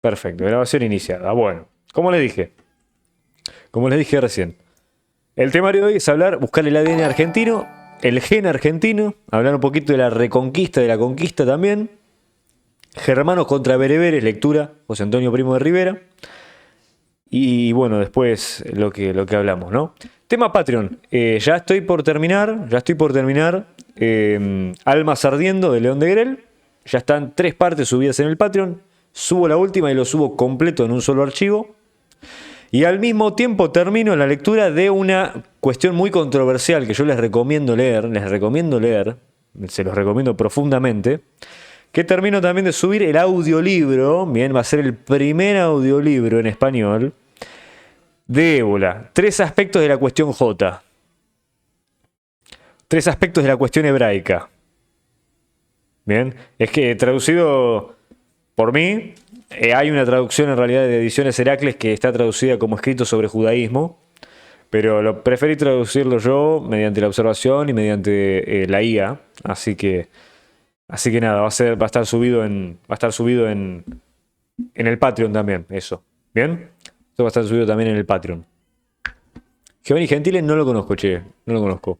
Perfecto, grabación iniciada. Bueno, como les dije recién, el temario de hoy es buscar el ADN argentino, el gen argentino, hablar un poquito de la reconquista, de la conquista también. Germanos contra bereberes, lectura, José Antonio Primo de Rivera. Y bueno, después lo que hablamos, ¿no? Tema Patreon. Ya estoy por terminar. Almas Ardiendo de León de Grel. Ya están 3 partes subidas en el Patreon. Subo la última y lo subo completo en un solo archivo. Y al mismo tiempo termino la lectura de una cuestión muy controversial que yo les recomiendo leer. Se los recomiendo profundamente. Que termino también de subir el audiolibro. Bien, va a ser el primer audiolibro en español de Ébola. 3 aspectos de la cuestión J. 3 aspectos de la cuestión hebraica. Bien, es que traducido por mí, hay una traducción en realidad de Ediciones Heracles que está traducida como escrito sobre judaísmo, pero preferí traducirlo yo mediante la observación y mediante la IA, así que nada, va a estar subido en el Patreon también, eso. ¿Bien? Esto va a estar subido también en el Patreon. Giovanni Gentile no lo conozco, che, no lo conozco.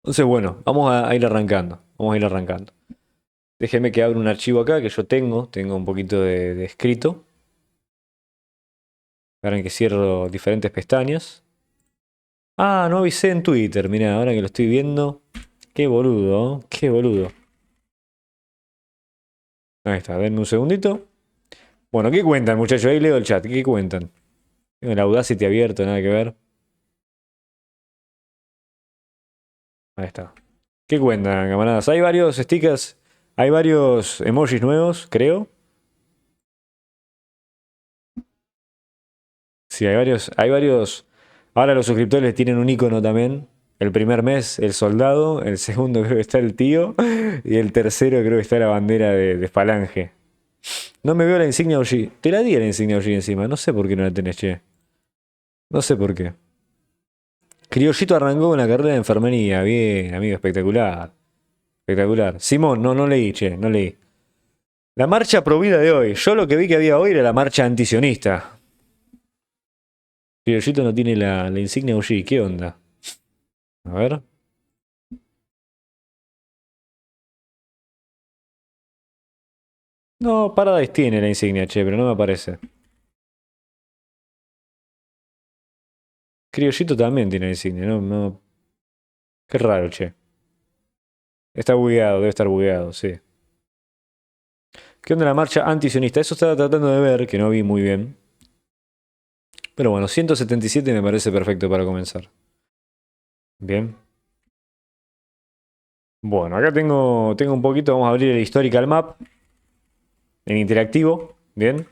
Entonces, bueno, vamos a ir arrancando. Déjeme que abra un archivo acá que yo tengo un poquito de escrito. Ahora en que cierro diferentes pestañas. Ah, no avisé en Twitter, mirá, ahora que lo estoy viendo. Qué boludo, qué boludo. Ahí está, denme un segundito. Bueno, ¿qué cuentan, muchachos? Ahí leo el chat, ¿qué cuentan? Tengo el Audacity abierto, nada que ver. Ahí está. ¿Qué cuentan, camaradas? Hay varios stickers, hay varios emojis nuevos, creo. Sí, hay varios. Ahora los suscriptores tienen un icono también. El primer mes, el soldado. El segundo creo que está el tío. Y el tercero creo que está la bandera de Falange. No me veo la insignia OG. Te la di la insignia OG encima. No sé por qué no la tenés, che. No sé por qué. Criollito arrancó con la carrera de enfermería. Bien, amigo, espectacular. Espectacular. Simón, no leí, che, no leí. La marcha provida de hoy. Yo lo que vi que había hoy era la marcha antisionista. Criollito no tiene la insignia OG. ¿Qué onda? A ver. No, Paradise tiene la insignia, che, pero no me aparece. Criollito también tiene la insignia, no. Qué raro, che. Está bugueado, debe estar bugueado, sí. ¿Qué onda la marcha antisionista? Eso estaba tratando de ver, que no vi muy bien. Pero bueno, 177 me parece perfecto para comenzar. Bien. Bueno, acá tengo un poquito, vamos a abrir el Historical Map en interactivo. Bien.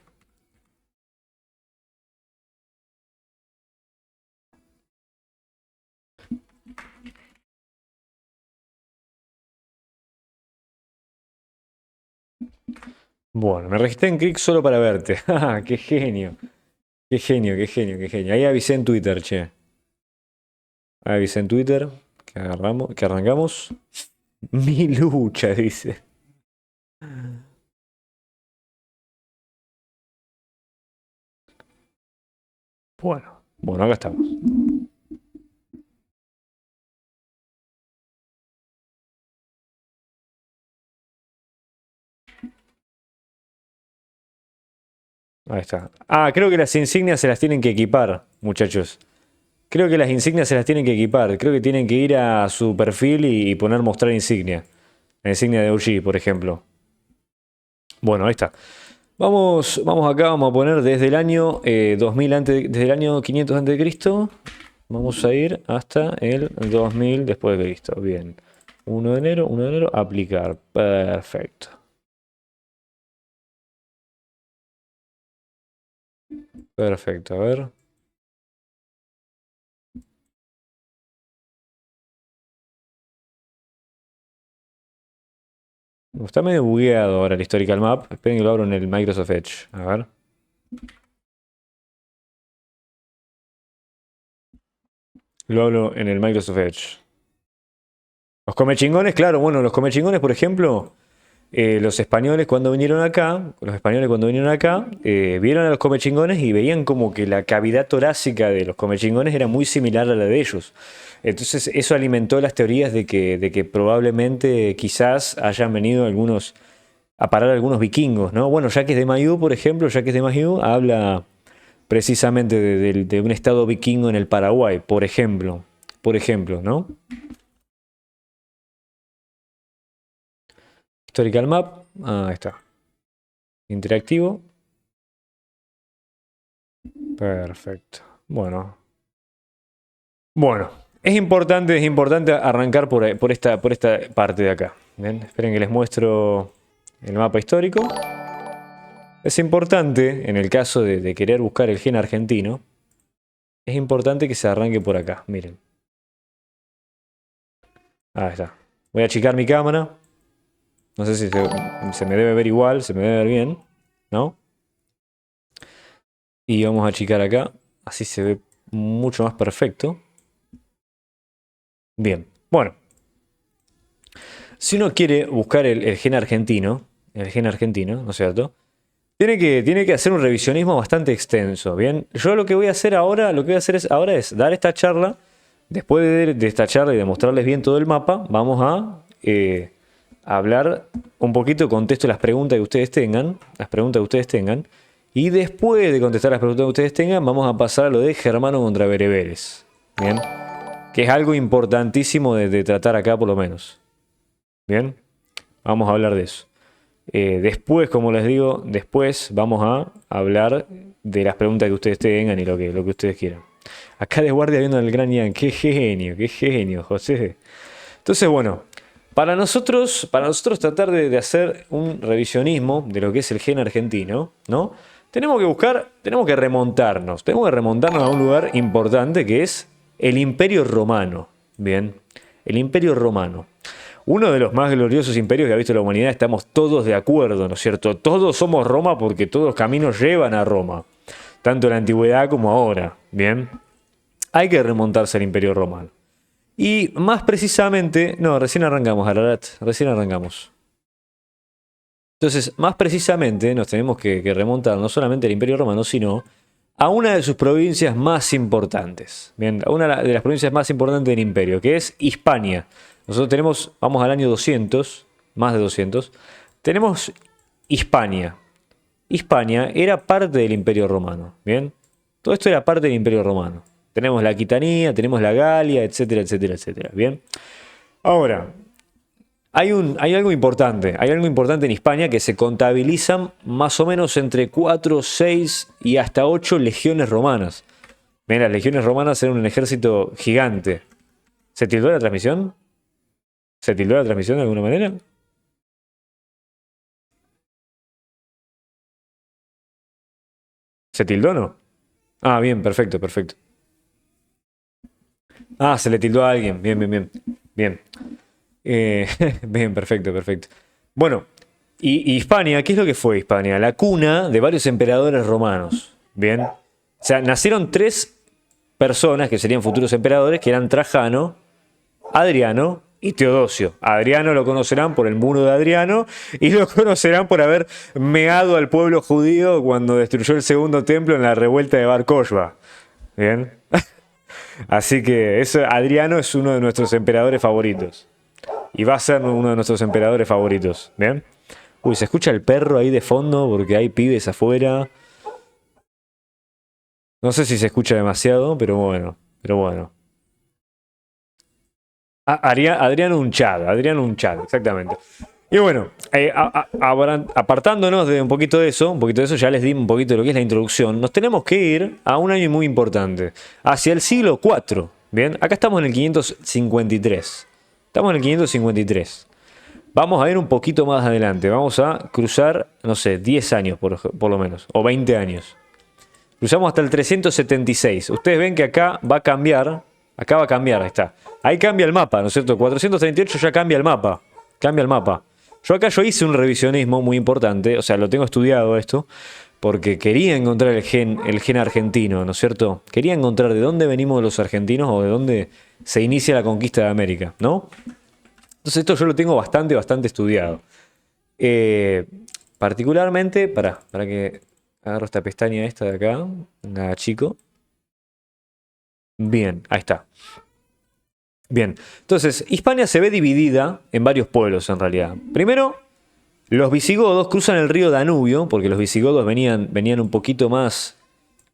Bueno, me registré en Click solo para verte. ¡Qué genio! ¡Qué genio, qué genio, qué genio! Ahí avisé en Twitter, che. Ahí avisé en Twitter que arrancamos. Mi lucha, dice. Bueno, acá estamos. Ahí está. Ah, creo que las insignias se las tienen que equipar, muchachos. Creo que las insignias se las tienen que equipar. Creo que tienen que ir a su perfil y poner mostrar insignia. La insignia de OG, por ejemplo. Bueno, ahí está. Vamos acá, vamos a poner desde el año 2000 desde el año 500 antes de Cristo. Vamos a ir hasta el 2000 después de Cristo. Bien. 1 de enero, aplicar. Perfecto. Perfecto, a ver. Está medio bugueado ahora el Historical Map. Esperen que lo abro en el Microsoft Edge. A ver. Lo hablo en el Microsoft Edge. Los comechingones, claro, bueno, los comechingones, por ejemplo, Los españoles cuando vinieron acá, vieron a los comechingones y veían como que la cavidad torácica de los comechingones era muy similar a la de ellos. Entonces eso alimentó las teorías de que probablemente quizás hayan venido a parar algunos vikingos, ¿no? Bueno, Jacques de Mailloux, por ejemplo, Jacques de Mailloux habla precisamente de un estado vikingo en el Paraguay, por ejemplo, ¿no? Historical Map, ahí está. Interactivo. Perfecto. Bueno, es importante arrancar por esta parte de acá. ¿Bien? Esperen que les muestro el mapa histórico. Es importante, en el caso de querer buscar el gen argentino, es importante que se arranque por acá. Miren. Ahí está. Voy a achicar mi cámara. No sé si se me debe ver igual, se me debe ver bien, ¿no? Y vamos a achicar acá. Así se ve mucho más perfecto. Bien. Bueno. Si uno quiere buscar el gen argentino, ¿no es cierto? Tiene que hacer un revisionismo bastante extenso, ¿bien? Yo lo que voy a hacer ahora, es dar esta charla. Después de esta charla y de mostrarles bien todo el mapa, vamos a hablar un poquito, contesto las preguntas que ustedes tengan, y después de contestar las preguntas que ustedes tengan, vamos a pasar a lo de Germano contra Bereberes, ¿bien? Que es algo importantísimo de tratar acá por lo menos. Bien, vamos a hablar de eso. Después, como les digo, vamos a hablar de las preguntas que ustedes tengan y lo que ustedes quieran. Acá de guardia viendo al gran Ian. Qué genio, José. Entonces, bueno, para nosotros tratar de hacer un revisionismo de lo que es el gen argentino, ¿no? Tenemos que remontarnos a un lugar importante que es el Imperio Romano. Bien, el Imperio Romano. Uno de los más gloriosos imperios que ha visto la humanidad, estamos todos de acuerdo, ¿no es cierto? Todos somos Roma porque todos los caminos llevan a Roma, tanto en la antigüedad como ahora, ¿bien? Hay que remontarse al Imperio Romano. Y más precisamente, no, recién arrancamos, Ararat, recién arrancamos. Entonces, más precisamente nos tenemos que remontar no solamente al Imperio Romano, sino a una de sus provincias más importantes, ¿bien? A una de las provincias más importantes del imperio, que es Hispania. Nosotros vamos al año 200, más de 200, tenemos Hispania. Hispania era parte del Imperio Romano, ¿bien? Todo esto era parte del Imperio Romano. Tenemos la Aquitania, tenemos la Galia, etcétera, etcétera, etcétera, ¿bien? Ahora, hay algo importante en Hispania que se contabilizan más o menos entre 4, 6 y hasta 8 legiones romanas. Bien, las legiones romanas eran un ejército gigante. ¿Se tildó la transmisión? ¿Se tildó la transmisión de alguna manera? ¿Se tildó o no? Ah, bien, perfecto, perfecto. Ah, se le tildó a alguien. Bien, bien, bien. Bien. Eh, bien, perfecto, perfecto. Bueno, y Hispania, ¿qué es lo que fue Hispania? La cuna de varios emperadores romanos. Bien. O sea, nacieron 3 personas que serían futuros emperadores, que eran Trajano, Adriano y Teodosio. A Adriano lo conocerán por el muro de Adriano y lo conocerán por haber meado al pueblo judío cuando destruyó el segundo templo en la revuelta de Bar Kokhba. Bien. Así que Adriano es uno de nuestros emperadores favoritos. Y va a ser uno de nuestros emperadores favoritos. ¿Bien? Uy, se escucha el perro ahí de fondo porque hay pibes afuera. No sé si se escucha demasiado, pero bueno. Pero bueno. Adriano Unchad, exactamente. Y bueno, apartándonos de un poquito de eso, ya les di un poquito de lo que es la introducción, nos tenemos que ir a un año muy importante, hacia el siglo IV. Bien, acá estamos en el 553. Estamos en el 553. Vamos a ir un poquito más adelante, vamos a cruzar, no sé, 10 años por lo menos, o 20 años. Cruzamos hasta el 376. Ustedes ven que acá va a cambiar, ahí está. Ahí cambia el mapa, ¿no es cierto? 438 ya cambia el mapa. Yo hice un revisionismo muy importante, o sea, lo tengo estudiado esto, porque quería encontrar el gen argentino, ¿no es cierto? Quería encontrar de dónde venimos los argentinos o de dónde se inicia la conquista de América, ¿no? Entonces esto yo lo tengo bastante estudiado. Eh, particularmente, para que agarro esta pestaña esta de acá, nada chico. Bien, ahí está. Bien, entonces, Hispania se ve dividida en varios pueblos en realidad. Primero, los visigodos cruzan el río Danubio, porque los visigodos venían un poquito más,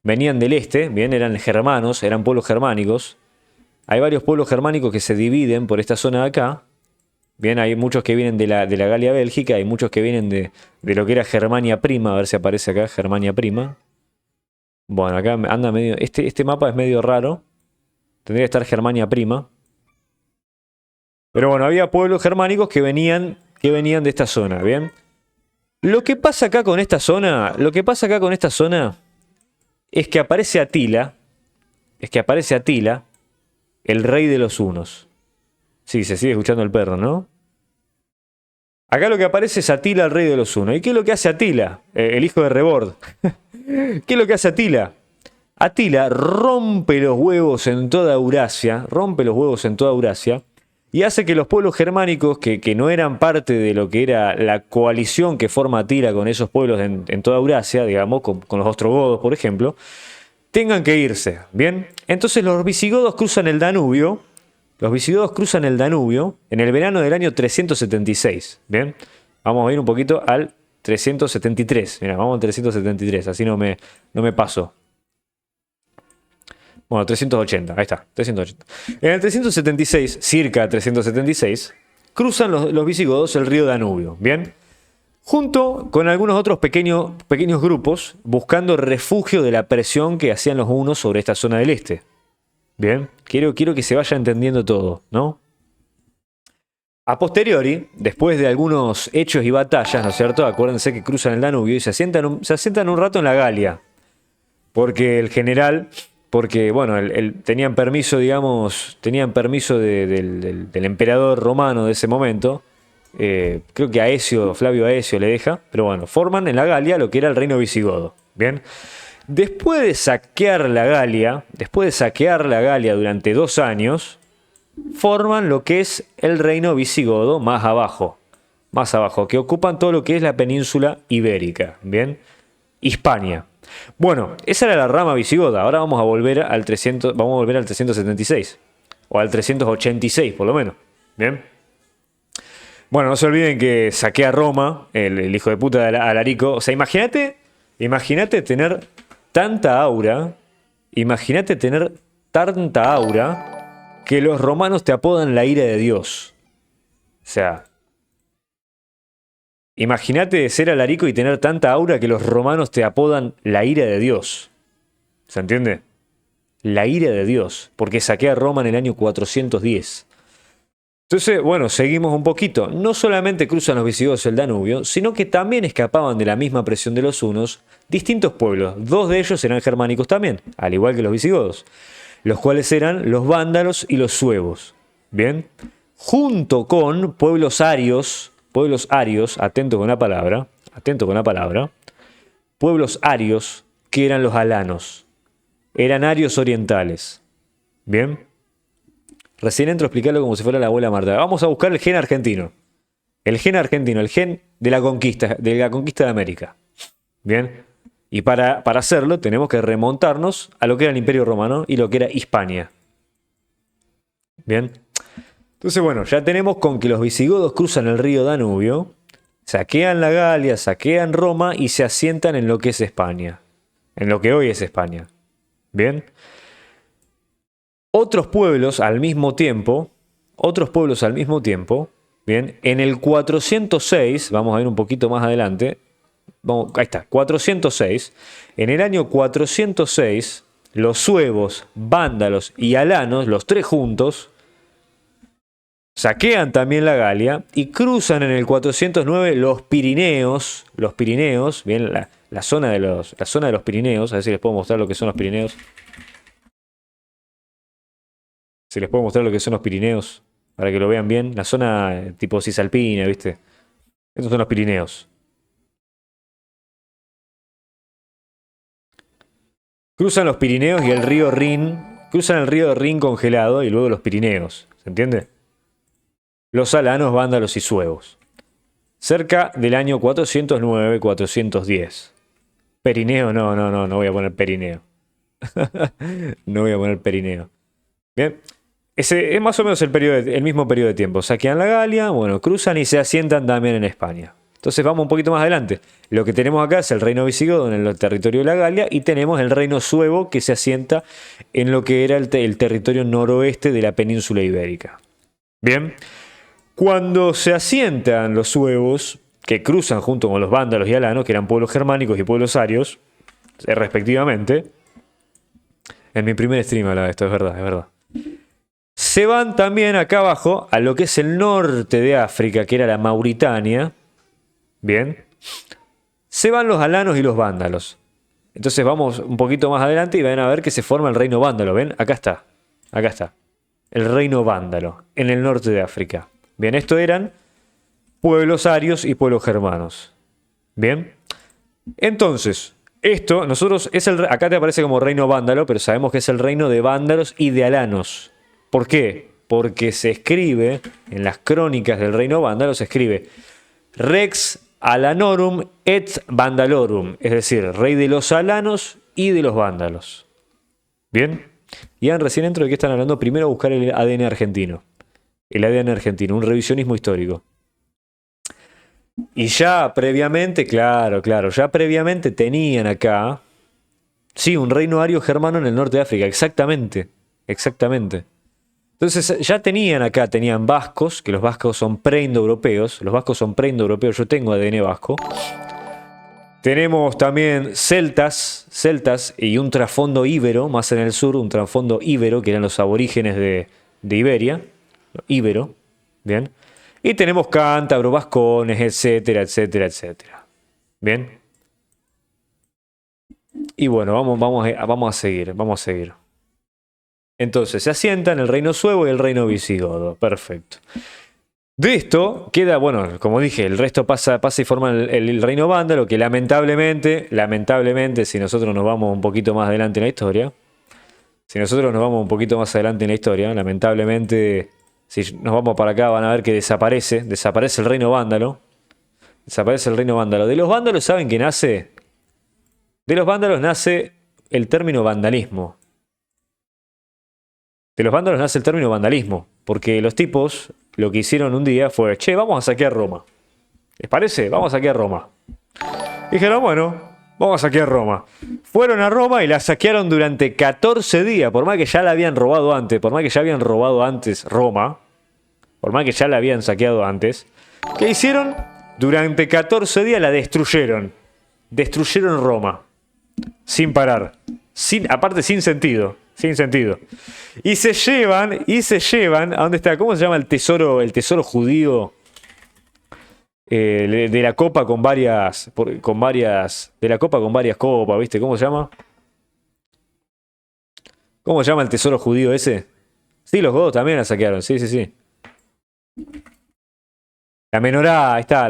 venían del este, bien, eran germanos, eran pueblos germánicos. Hay varios pueblos germánicos que se dividen por esta zona de acá. Bien, hay muchos que vienen de la Galia Bélgica, hay muchos que vienen de lo que era Germania Prima, a ver si aparece acá, Germania Prima. Bueno, acá anda medio, este mapa es medio raro, tendría que estar Germania Prima. Pero bueno, había pueblos germánicos que venían de esta zona, ¿bien? Lo que pasa acá con esta zona, es que aparece Atila, el rey de los hunos. Sí, se sigue escuchando el perro, ¿no? Acá lo que aparece es Atila, el rey de los hunos. ¿Y qué es lo que hace Atila? El hijo de Rebord. ¿Qué es lo que hace Atila? Atila rompe los huevos en toda Eurasia, y hace que los pueblos germánicos, que no eran parte de lo que era la coalición que forma Atila con esos pueblos en toda Eurasia, digamos, con los ostrogodos, por ejemplo, tengan que irse. ¿Bien? Entonces los visigodos cruzan el Danubio. En el verano del año 376. ¿Bien? Vamos a ir un poquito al 373. Mira, vamos al 373, así no me paso. Bueno, 380, ahí está, 380. En el 376, circa 376, cruzan los visigodos el río Danubio, ¿bien? Junto con algunos otros pequeños grupos, buscando refugio de la presión que hacían los hunos sobre esta zona del este. Bien, quiero que se vaya entendiendo todo, ¿no? A posteriori, después de algunos hechos y batallas, ¿no es cierto? Acuérdense que cruzan el Danubio y se asientan un rato en la Galia. Porque el general, bueno, tenían permiso, digamos, del emperador romano de ese momento. Creo que Flavio Aecio le deja, pero bueno, forman en la Galia lo que era el reino visigodo. Bien. Después de saquear la Galia durante 2 años, forman lo que es el reino visigodo más abajo, que ocupan todo lo que es la península ibérica, ¿bien? Hispania. Bueno, esa era la rama visigoda. Ahora vamos a volver al 376 o al 386 por lo menos, ¿bien? Bueno, no se olviden que saquea Roma, el hijo de puta de Alarico. O sea, imagínate tener tanta aura, que los romanos te apodan la ira de Dios. O sea, imagínate ser Alarico y tener tanta aura que los romanos te apodan la ira de Dios. ¿Se entiende? La ira de Dios, porque saquea Roma en el año 410. Entonces, bueno, seguimos un poquito. No solamente cruzan los visigodos el Danubio, sino que también escapaban de la misma presión de los hunos distintos pueblos. 2 de ellos eran germánicos también, al igual que los visigodos, los cuales eran los vándalos y los suevos. Bien, junto con pueblos arios, atento con la palabra, pueblos arios que eran los alanos, eran arios orientales. Bien. Recién entro a explicarlo como si fuera la abuela Marta. Vamos a buscar el gen argentino. El gen de la conquista de América. Bien. Y para hacerlo tenemos que remontarnos a lo que era el Imperio Romano y lo que era Hispania. Bien. Entonces, bueno, ya tenemos con que los visigodos cruzan el río Danubio, saquean la Galia, saquean Roma y se asientan en lo que es España. En lo que hoy es España. Bien. Otros pueblos al mismo tiempo, bien, en el 406, vamos a ver un poquito más adelante, ahí está, 406, en el año 406, los suevos, vándalos y alanos, los 3 juntos, saquean también la Galia y cruzan en el 409 los Pirineos, bien, la zona de los Pirineos, a ver si les puedo mostrar lo que son los Pirineos. Si les puedo mostrar lo que son los Pirineos, para que lo vean bien. La zona tipo cisalpina, ¿viste? Estos son los Pirineos. Cruzan los Pirineos y el río Rin. Cruzan el río Rin congelado y luego los Pirineos. ¿Se entiende? Los alanos, vándalos y suevos. cerca del año 409-410. Perineo, no voy a poner Perineo. No voy a poner Perineo. Bien, ese es más o menos el mismo periodo de tiempo. Saquean la Galia, bueno, cruzan y se asientan también en España. Entonces vamos un poquito más adelante. Lo que tenemos acá es el reino visigodo en el territorio de la Galia y tenemos el reino suevo que se asienta en lo que era el territorio noroeste de la península ibérica. Bien, cuando se asientan los suevos, que cruzan junto con los vándalos y alanos, que eran pueblos germánicos y pueblos arios, respectivamente. En mi primer stream hablaba de esto, es verdad, es verdad. Se van también acá abajo a lo que es el norte de África, que era la Mauritania. Bien. Se van los alanos y los vándalos. Entonces vamos un poquito más adelante y van a ver que se forma el reino vándalo. ¿Ven? Acá está. Acá está. El reino vándalo, en el norte de África. Bien, esto eran pueblos arios y pueblos germanos. Bien. Entonces, esto, nosotros, acá te aparece como reino vándalo, pero sabemos que es el reino de vándalos y de alanos. ¿Por qué? Porque se escribe, en las crónicas del reino vándalo, se escribe Rex Alanorum et Vandalorum, es decir, rey de los alanos y de los vándalos. ¿Bien? Y recién dentro de qué están hablando, primero buscar el ADN argentino. El ADN argentino, un revisionismo histórico. Y ya previamente, claro, ya previamente tenían acá, sí, un reino ario germano en el norte de África, exactamente. Entonces ya tenían vascos, que los vascos son preindoeuropeos, yo tengo ADN vasco. Tenemos también celtas y un trasfondo íbero, más en el sur, un trasfondo íbero, que eran los aborígenes de Iberia, íbero, bien. Y tenemos cántabros, vascones, etcétera. Bien. Y bueno, vamos a seguir. Entonces, se asientan el reino suevo y el reino visigodo. Perfecto. De esto queda, bueno, como dije, el resto pasa y forma el reino vándalo, que lamentablemente, si nosotros nos vamos un poquito más adelante en la historia, lamentablemente, si nos vamos para acá van a ver que desaparece el reino vándalo. De los vándalos, ¿saben qué nace? De los vándalos nace el término vandalismo. Porque los tipos lo que hicieron un día fue, che, vamos a saquear Roma. ¿Les parece? Vamos a saquear Roma. Dijeron, bueno, vamos a saquear Roma. Fueron a Roma y la saquearon durante 14 días, por más que ya la habían robado antes, Roma, por más que ya la habían saqueado antes. ¿Qué hicieron? Durante 14 días la destruyeron. Destruyeron Roma. Sin parar. Aparte sin sentido. Y se llevan, ¿a dónde está? ¿Cómo se llama el tesoro judío? De la copa con varias copas, ¿viste? ¿Cómo se llama? ¿Cómo se llama el tesoro judío ese? Sí, los godos también la saquearon, sí. La menorá, ahí está,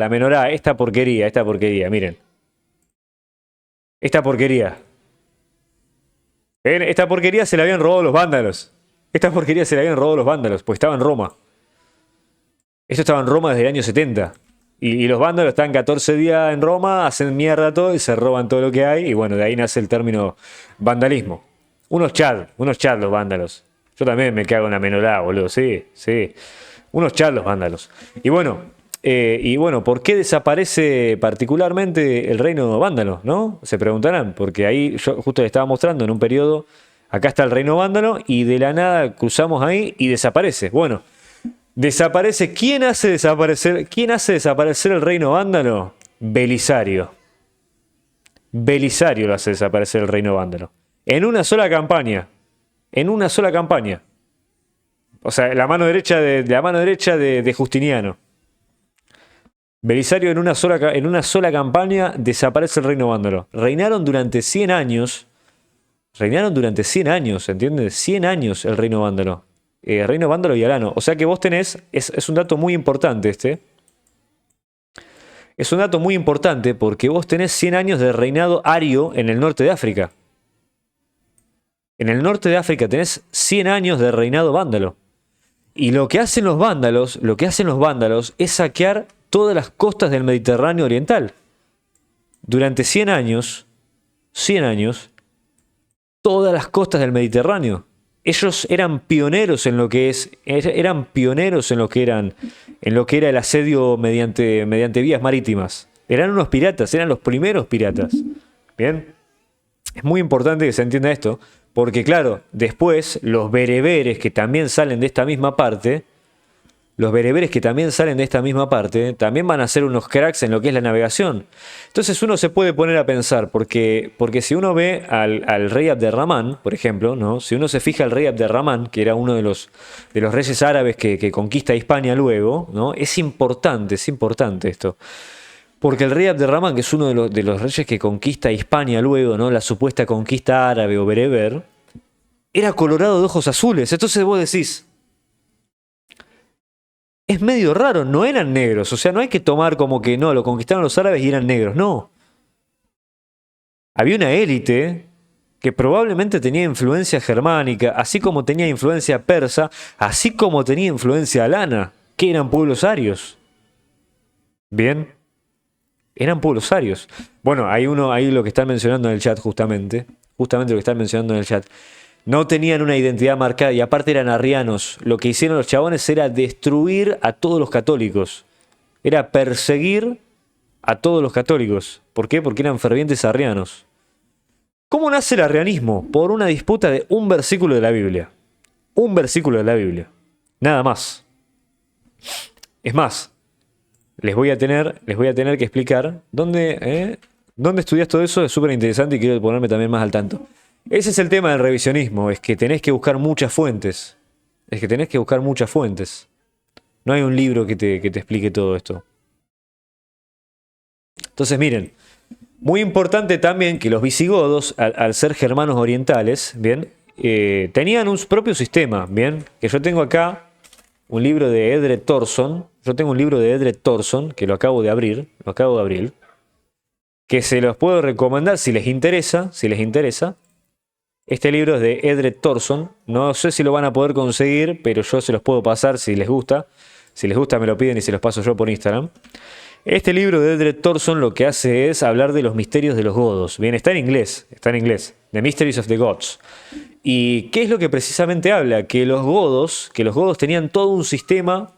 esta porquería, miren. Esta porquería. Esta porquería se la habían robado los vándalos. Pues estaba en Roma. Esto estaba en Roma desde el año 70. Y los vándalos están 14 días en Roma, hacen mierda todo y se roban todo lo que hay. Y bueno, de ahí nace el término vandalismo. Unos chad los vándalos. Yo también me cago en la menorá, boludo. Sí. Unos chad los vándalos. Y bueno, ¿por qué desaparece particularmente el reino vándalo? ¿No? Se preguntarán, porque ahí yo justo les estaba mostrando en un periodo, acá está el reino vándalo y de la nada cruzamos ahí y desaparece. Bueno, desaparece. ¿Quién hace desaparecer el reino vándalo? Belisario. Belisario lo hace desaparecer el reino vándalo. En una sola campaña. O sea, la mano derecha de Justiniano. Belisario en una sola campaña desaparece el reino vándalo. Reinaron durante 100 años, ¿entiendes? 100 años el reino vándalo. Reino vándalo y alano. O sea que vos tenés, es un dato muy importante este. Es un dato muy importante porque vos tenés 100 años de reinado ario en el norte de África. En el norte de África tenés 100 años de reinado vándalo. Y lo que hacen los vándalos es saquear todas las costas del Mediterráneo oriental. Durante 100 años, todas las costas del Mediterráneo. Ellos eran pioneros en lo que era el asedio mediante vías marítimas. Eran unos piratas, eran los primeros piratas. Bien, es muy importante que se entienda esto, porque claro, después los bereberes que también salen de esta misma parte, también van a ser unos cracks en lo que es la navegación. Entonces uno se puede poner a pensar, porque si uno ve al rey Abderramán, por ejemplo, ¿no? Si uno se fija al rey Abderramán, que era uno de los reyes árabes que conquista Hispania luego, ¿no? Es importante esto. Porque el rey Abderramán, que es uno de los reyes que conquista Hispania luego, ¿no? La supuesta conquista árabe o bereber, era colorado de ojos azules. Entonces vos decís, es medio raro, no eran negros. O sea, no hay que tomar como que no, lo conquistaron los árabes y eran negros. No. Había una élite que probablemente tenía influencia germánica, así como tenía influencia persa, así como tenía influencia alana, que eran pueblos arios. Bien. Eran pueblos arios. Bueno, hay lo que están mencionando en el chat justamente lo que están mencionando en el chat. No tenían una identidad marcada y aparte eran arrianos. Lo que hicieron los chabones era destruir a todos los católicos. Era perseguir a todos los católicos. ¿Por qué? Porque eran fervientes arrianos. ¿Cómo nace el arrianismo? Por una disputa de un versículo de la Biblia. Un versículo de la Biblia. Nada más. Es más, les voy a tener que explicar dónde estudias todo eso. Es súper interesante y quiero ponerme también más al tanto. Ese es el tema del revisionismo, es que tenés que buscar muchas fuentes. No hay un libro que te explique todo esto. Entonces miren, muy importante también que los visigodos, al ser germanos orientales, bien, tenían un propio sistema, bien, que yo tengo acá un libro de Edred Thorson, que lo acabo de abrir, que se los puedo recomendar si les interesa. Este libro es de Edred Thorson. No sé si lo van a poder conseguir, pero yo se los puedo pasar si les gusta. Si les gusta me lo piden y se los paso yo por Instagram. Este libro de Edred Thorson lo que hace es hablar de los misterios de los godos. Bien, está en inglés. The Mysteries of the Gods. ¿Y qué es lo que precisamente habla? Que los godos tenían todo un sistema.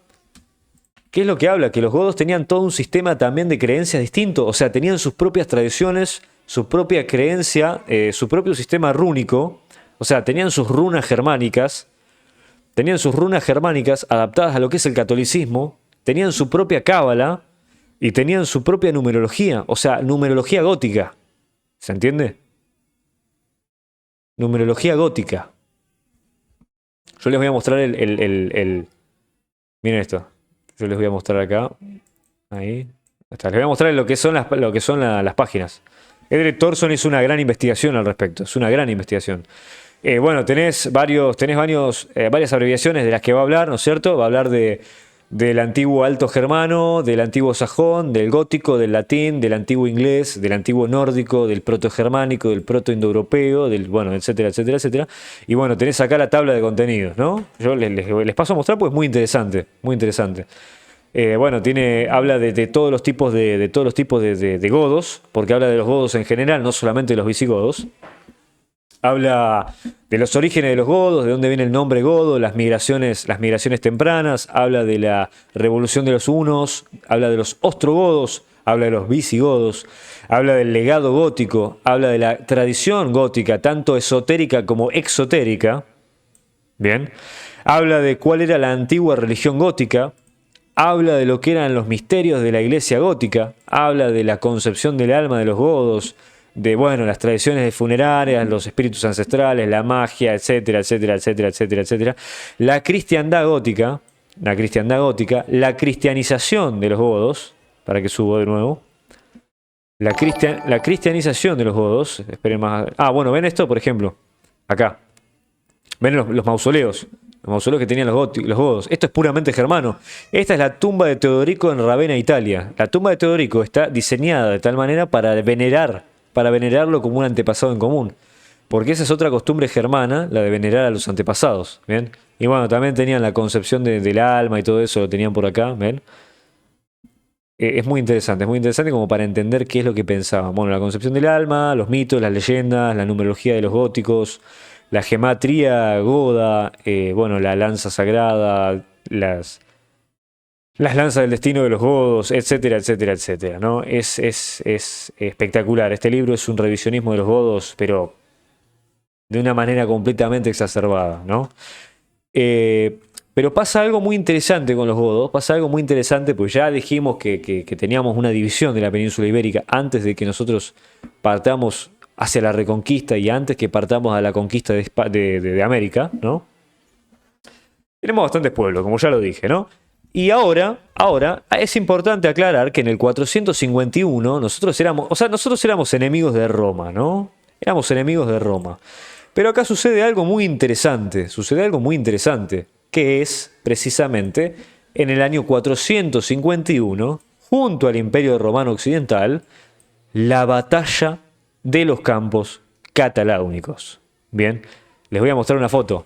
¿Qué es lo que habla? Que los godos tenían todo un sistema también de creencias distinto. O sea, tenían sus propias tradiciones, su propia creencia, su propio sistema rúnico. O sea, tenían sus runas germánicas adaptadas a lo que es el catolicismo. Tenían su propia cábala y tenían su propia numerología. O sea, numerología gótica. ¿Se entiende? Numerología gótica. Yo les voy a mostrar miren esto. Yo les voy a mostrar acá. Ahí. Les voy a mostrar lo que son las páginas. Edred Thorson hizo una gran investigación al respecto. Es una gran investigación. Bueno, tenés varias abreviaciones de las que va a hablar, ¿no es cierto? Va a hablar del antiguo alto germano, del antiguo sajón, del gótico, del latín, del antiguo inglés, del antiguo nórdico, del proto-germánico, del proto-indoeuropeo, etcétera, etcétera, etcétera. Y bueno, tenés acá la tabla de contenidos, ¿no? Yo les paso a mostrar porque es muy interesante, muy interesante. Bueno, habla de todos los tipos de godos, porque habla de los godos en general, no solamente de los visigodos. Habla de los orígenes de los godos, de dónde viene el nombre godo, las migraciones tempranas, habla de la revolución de los hunos, habla de los ostrogodos, habla de los visigodos, habla del legado gótico, habla de la tradición gótica, tanto esotérica como exotérica. Bien. Habla de cuál era la antigua religión gótica. Habla de lo que eran los misterios de la iglesia gótica, habla de la concepción del alma de los godos, de las tradiciones funerarias, los espíritus ancestrales, la magia, etcétera, etcétera, etcétera, etcétera, etcétera. La cristiandad gótica, la cristianización de los godos, para que subo de nuevo. La cristianización de los godos, esperen más. ¿Ven esto, por ejemplo? Acá. ¿Ven los mausoleos? Los mausoleos que tenían los godos. Esto es puramente germano. Esta es la tumba de Teodorico en Ravenna, Italia. La tumba de Teodorico está diseñada de tal manera para venerarlo como un antepasado en común. Porque esa es otra costumbre germana, la de venerar a los antepasados. ¿Bien? Y bueno, también tenían la concepción del alma y todo eso, lo tenían por acá. ¿Ven? Es muy interesante como para entender qué es lo que pensaban. Bueno, la concepción del alma, los mitos, las leyendas, la numerología de los góticos, la gematría goda, bueno, la lanza sagrada, las lanzas del destino de los godos, etcétera, etcétera, etcétera, ¿no? Es espectacular. Este libro es un revisionismo de los godos, pero de una manera completamente exacerbada, ¿no? Eh, pero pasa algo muy interesante con los godos, pasa algo muy interesante, pues ya dijimos que teníamos una división de la península ibérica antes de que nosotros partamos hacia la reconquista y antes que partamos a la conquista de América, ¿no? Tenemos bastantes pueblos, como ya lo dije, ¿no? Y ahora es importante aclarar que en el 451 nosotros éramos enemigos de Roma, ¿no? Éramos enemigos de Roma. Pero acá sucede algo muy interesante, que es precisamente en el año 451, junto al Imperio Romano Occidental, la batalla de los campos cataláunicos. Bien, les voy a mostrar una foto.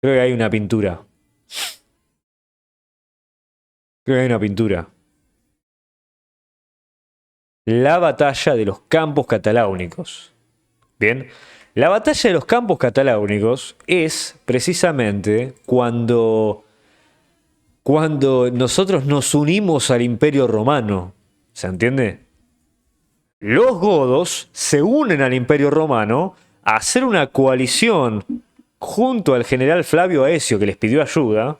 Creo que hay una pintura. Creo que hay una pintura. La batalla de los campos cataláunicos. Bien, la batalla de los campos cataláunicos es precisamente cuando nosotros nos unimos al Imperio Romano. ¿Se entiende? Los godos se unen al Imperio Romano a hacer una coalición junto al general Flavio Aecio, que les pidió ayuda,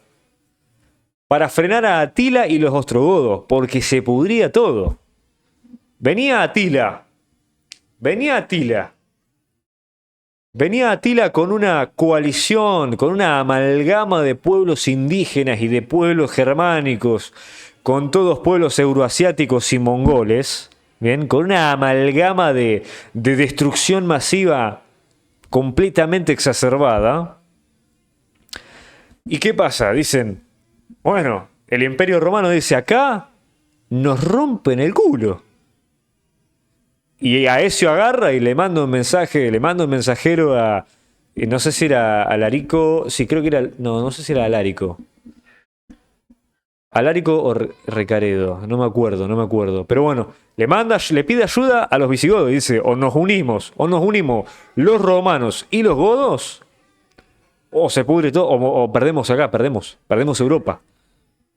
para frenar a Atila y los ostrogodos, porque se pudría todo. Venía Atila. Venía Atila. Venía Atila con una coalición, con una amalgama de pueblos indígenas y de pueblos germánicos, con todos pueblos euroasiáticos y mongoles, bien, con una amalgama de destrucción masiva completamente exacerbada. ¿Y qué pasa? Dicen, bueno, el Imperio Romano dice, acá nos rompen el culo. Y Aecio agarra y le manda un mensaje, le manda un mensajero a. No sé si era Alarico. Sí, creo que era. No, no sé si era Alarico. Alarico o Recaredo. No me acuerdo, no me acuerdo. Pero bueno, le pide ayuda a los visigodos. Y dice: o nos unimos los romanos y los godos. O se pudre todo, o perdemos acá, perdemos Europa.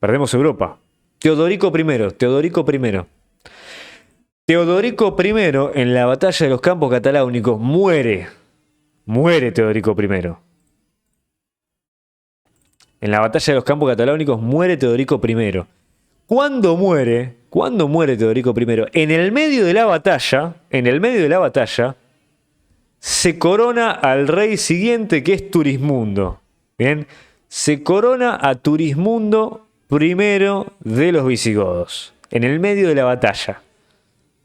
Perdemos Europa. Teodorico I. Teodorico I, en la batalla de los campos cataláunicos, muere. Muere Teodorico I. En la batalla de los campos cataláunicos muere Teodorico I. ¿Cuándo muere? ¿Cuándo muere Teodorico I? En el medio de la batalla, se corona al rey siguiente, que es Turismundo. Bien, se corona a Turismundo I de los visigodos. En el medio de la batalla.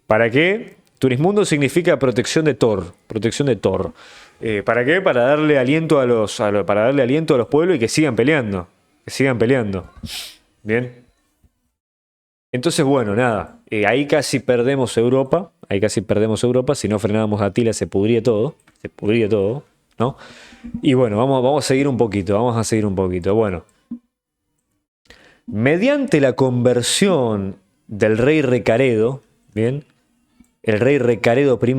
¿Para qué? Turismundo significa protección de Thor. Protección de Thor. ¿Para qué? Para darle aliento para darle aliento a los pueblos y que sigan peleando. Que sigan peleando. Bien. Entonces, bueno, nada. Ahí casi perdemos Europa. Ahí casi perdemos Europa. Si no frenábamos a Atila, se pudría todo. Se pudría todo, ¿no? Y bueno, vamos a seguir un poquito. Vamos a seguir un poquito. Bueno. Mediante la conversión del rey Recaredo, bien, el rey Recaredo I,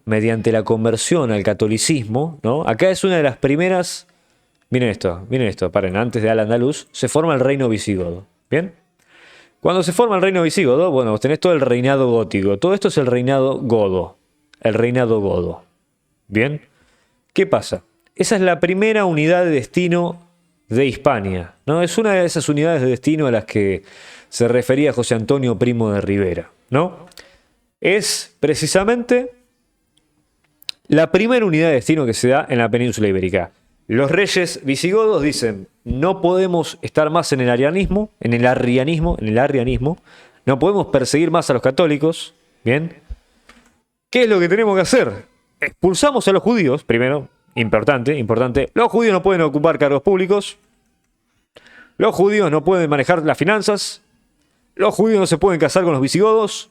mediante la conversión al catolicismo, ¿no? Acá es una de las primeras. Miren esto, paren, antes de Al-Andalus, se forma el reino visigodo. ¿Bien? Cuando se forma el reino visigodo, bueno, vos tenés todo el reinado gótico. Todo esto es el reinado godo. El reinado godo. ¿Bien? ¿Qué pasa? Esa es la primera unidad de destino de Hispania, ¿no? Es una de esas unidades de destino a las que se refería José Antonio Primo de Rivera, ¿no? Es precisamente la primera unidad de destino que se da en la península ibérica. Los reyes visigodos dicen: no podemos estar más en el arrianismo, no podemos perseguir más a los católicos. Bien, ¿qué es lo que tenemos que hacer? Expulsamos a los judíos, primero, importante. Los judíos no pueden ocupar cargos públicos, los judíos no pueden manejar las finanzas, los judíos no se pueden casar con los visigodos.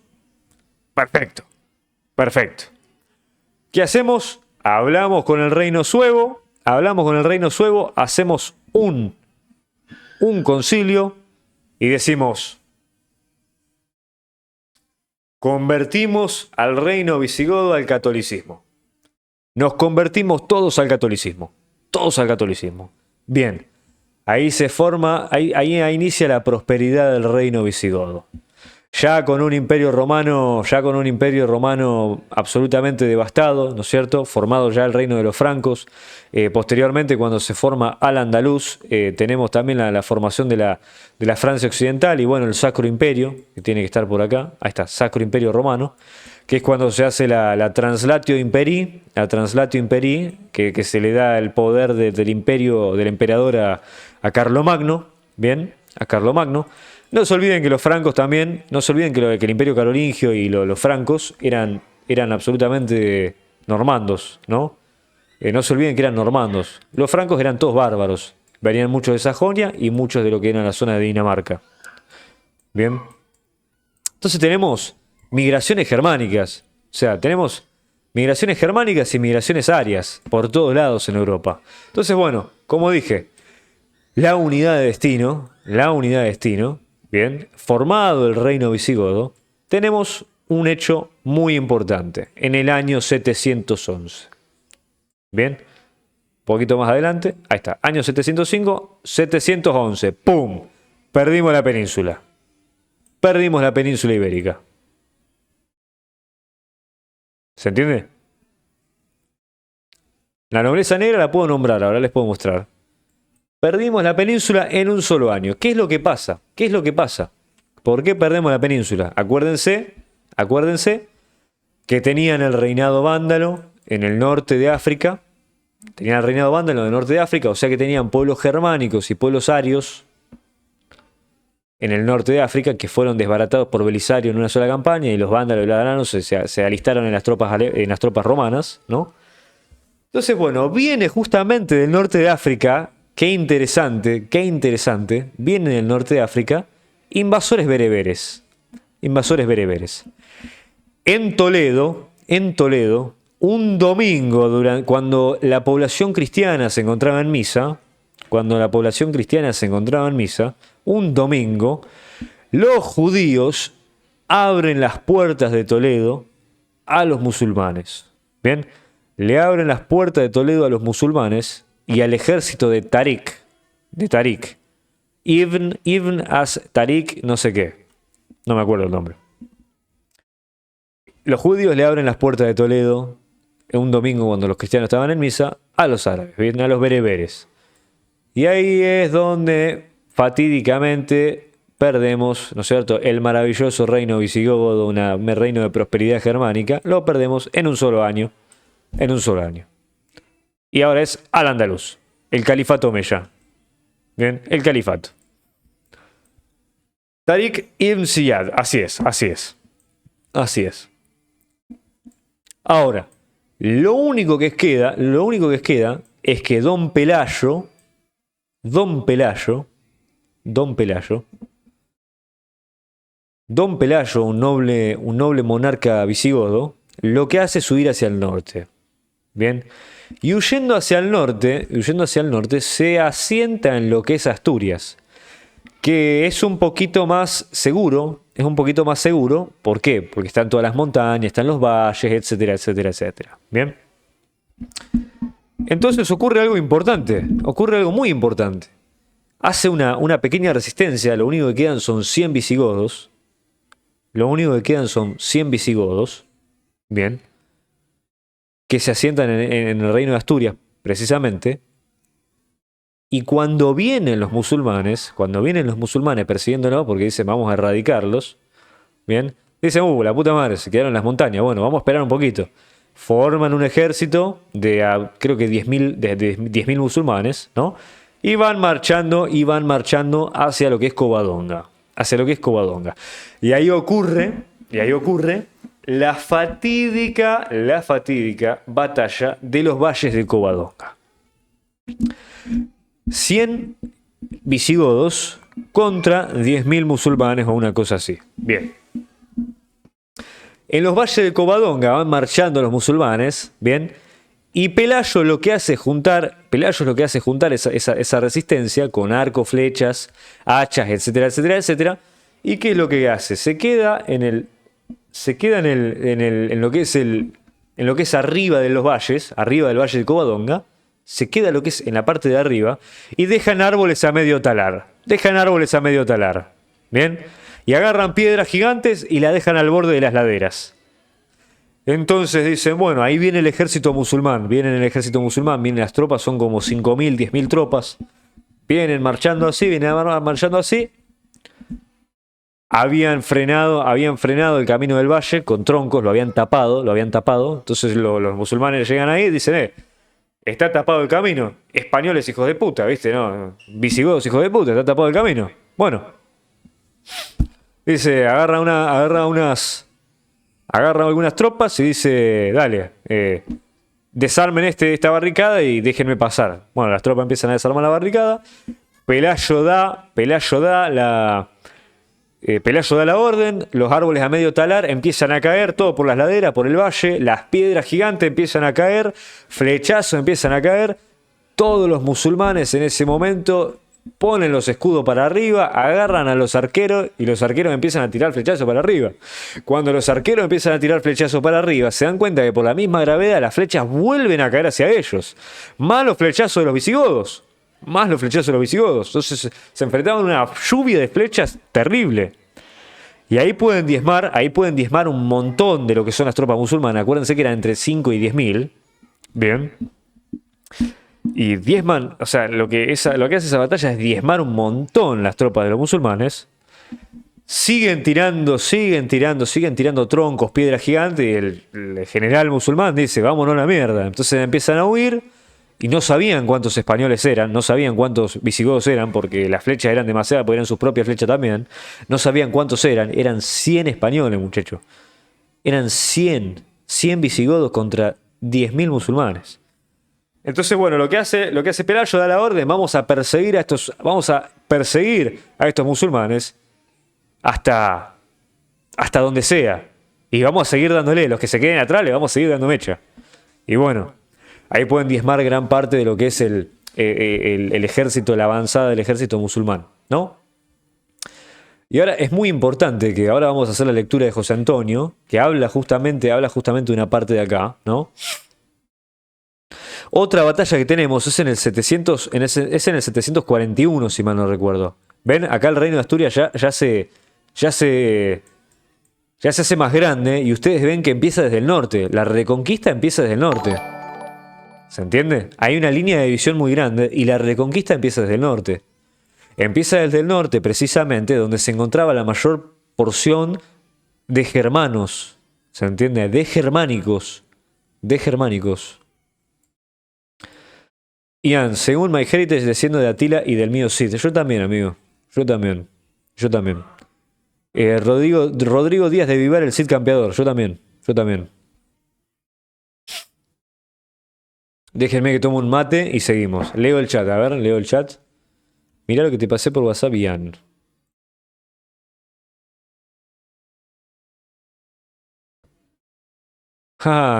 Perfecto. ¿Qué hacemos? Hablamos con el reino suevo, hacemos un concilio y decimos, convertimos al reino visigodo al catolicismo. Nos convertimos todos al catolicismo. Todos al catolicismo. Bien, ahí se forma, ahí inicia la prosperidad del reino visigodo. Ya con un imperio romano absolutamente devastado, ¿no es cierto? Formado ya el reino de los francos. Posteriormente, cuando se forma Al-Andalus, tenemos también la formación de la Francia occidental y bueno, el Sacro Imperio, que tiene que estar por acá. Ahí está, Sacro Imperio Romano, que es cuando se hace la Translatio Imperii, que se le da el poder del imperio, del emperador a Carlomagno, bien, a Carlomagno. No se olviden que los francos también, no se olviden que el imperio carolingio y los francos eran absolutamente normandos, ¿no? No se olviden que eran normandos. Los francos eran todos bárbaros. Venían muchos de Sajonia y muchos de lo que era la zona de Dinamarca. Bien. Entonces tenemos migraciones germánicas. O sea, tenemos migraciones germánicas y migraciones arias por todos lados en Europa. Entonces, bueno, como dije, la unidad de destino, bien, formado el reino visigodo, tenemos un hecho muy importante en el año 711. Bien, un poquito más adelante, ahí está, año 705, 711, ¡pum! Perdimos la península. Perdimos la península ibérica. ¿Se entiende? La nobleza negra la puedo nombrar, ahora les puedo mostrar. Perdimos la península en un solo año. ¿Qué es lo que pasa? ¿Qué es lo que pasa? ¿Por qué perdemos la península? Acuérdense que tenían el reinado vándalo en el norte de África. Tenían el reinado vándalo en el norte de África, o sea que tenían pueblos germánicos y pueblos arios en el norte de África que fueron desbaratados por Belisario en una sola campaña y los vándalos y los aranos se alistaron en las tropas romanas, ¿no? Entonces, bueno, viene justamente del norte de África. Qué interesante, vienen del norte de África invasores bereberes. En Toledo, un domingo, cuando la población cristiana se encontraba en misa, un domingo, los judíos abren las puertas de Toledo a los musulmanes. Bien, le abren las puertas de Toledo a los musulmanes y al ejército de Tarik. Ibn as Tarik, no sé qué. No me acuerdo el nombre. Los judíos le abren las puertas de Toledo en un domingo cuando los cristianos estaban en misa a los árabes, bien, a los bereberes. Y ahí es donde fatídicamente perdemos, ¿no es cierto?, el maravilloso reino visigodo, un reino de prosperidad germánica, lo perdemos en un solo año. Y ahora es Al-Andalus, el califato omeya. Bien, el califato. Tariq ibn Ziyad, así es. Ahora, lo único que queda es que Don Pelayo, un noble monarca visigodo, lo que hace es huir hacia el norte. Bien. Y huyendo hacia el norte, se asienta en lo que es Asturias, que es un poquito más seguro. ¿Por qué? Porque están todas las montañas, están los valles, etcétera. Bien. Entonces ocurre algo muy importante. Hace una pequeña resistencia, lo único que quedan son 100 visigodos. Bien. Que se asientan en el reino de Asturias, precisamente. Y cuando vienen los musulmanes persiguiéndonos, porque dicen vamos a erradicarlos, bien, dicen, la puta madre, se quedaron en las montañas, bueno, vamos a esperar un poquito. Forman un ejército de creo que 10.000 musulmanes, ¿no? Y van marchando hacia lo que es Covadonga. Y ahí ocurre la fatídica batalla de los valles de Covadonga. 100 visigodos contra 10.000 musulmanes o una cosa así. Bien. En los valles de Covadonga van marchando los musulmanes, bien, y Pelayo lo que hace es juntar Pelayo lo que hace es juntar esa resistencia con arcos, flechas, hachas, etcétera, etcétera, etcétera. ¿Y qué es lo que hace? Se queda en lo que es arriba de los valles, arriba del valle de Covadonga, se queda lo que es en la parte de arriba y dejan árboles a medio talar. ¿Bien? Y agarran piedras gigantes y la dejan al borde de las laderas. Entonces dicen, bueno, ahí viene el ejército musulmán. Vienen las tropas, son como 5.000, 10.000 tropas. Vienen marchando así. Habían frenado el camino del valle con troncos, lo habían tapado. Entonces los musulmanes llegan ahí y dicen, está tapado el camino. Españoles hijos de puta, ¿viste? ¿No? Visigodos hijos de puta, está tapado el camino. Bueno. Dice, agarra algunas tropas y dice, dale, desarmen esta barricada y déjenme pasar. Bueno, las tropas empiezan a desarmar la barricada. Pelayo da la orden, los árboles a medio talar empiezan a caer, todo por las laderas, por el valle, las piedras gigantes empiezan a caer, flechazos empiezan a caer, todos los musulmanes en ese momento ponen los escudos para arriba, agarran a los arqueros y los arqueros empiezan a tirar flechazos para arriba. Cuando los arqueros empiezan a tirar flechazos para arriba, se dan cuenta que por la misma gravedad las flechas vuelven a caer hacia ellos. Más los flechazos de los visigodos. Entonces se enfrentaban a una lluvia de flechas terrible. Y ahí pueden diezmar un montón de lo que son las tropas musulmanas. Acuérdense que eran entre 5 y 10.000. Bien. Y diezman, o sea, lo que hace esa batalla es diezmar un montón las tropas de los musulmanes. Siguen tirando troncos, piedras gigantes. Y el general musulmán dice, vámonos a la mierda. Entonces empiezan a huir. Y no sabían cuántos españoles eran, no sabían cuántos visigodos eran, porque las flechas eran demasiadas, porque eran sus propias flechas también. No sabían cuántos eran 100 españoles, muchachos. Eran 100 visigodos contra 10.000 musulmanes. Entonces, bueno, lo que hace Pelayo, da la orden, vamos a perseguir a estos musulmanes hasta donde sea. Y vamos a seguir dándole, los que se queden atrás, le vamos a seguir dando mecha. Y bueno, ahí pueden diezmar gran parte de lo que es el ejército, la avanzada del ejército musulmán, ¿no? Y ahora es muy importante que ahora vamos a hacer la lectura de José Antonio, que habla justamente de una parte de acá, ¿no? Otra batalla que tenemos es en el 741, si mal no recuerdo. ¿Ven? Acá el reino de Asturias ya se hace más grande y ustedes ven que empieza desde el norte. La reconquista empieza desde el norte. ¿Se entiende? Hay una línea de división muy grande y la reconquista empieza desde el norte. Empieza desde el norte, precisamente, donde se encontraba la mayor porción de germanos. ¿Se entiende? De germánicos. Ian, según MyHeritage, desciendo de Atila y del mío Cid. Yo también, amigo. Yo también. Rodrigo Díaz de Vivar, el Cid campeador. Yo también. Déjenme que tome un mate y seguimos. Leo el chat, leo el chat. Mirá lo que te pasé por WhatsApp, Ian.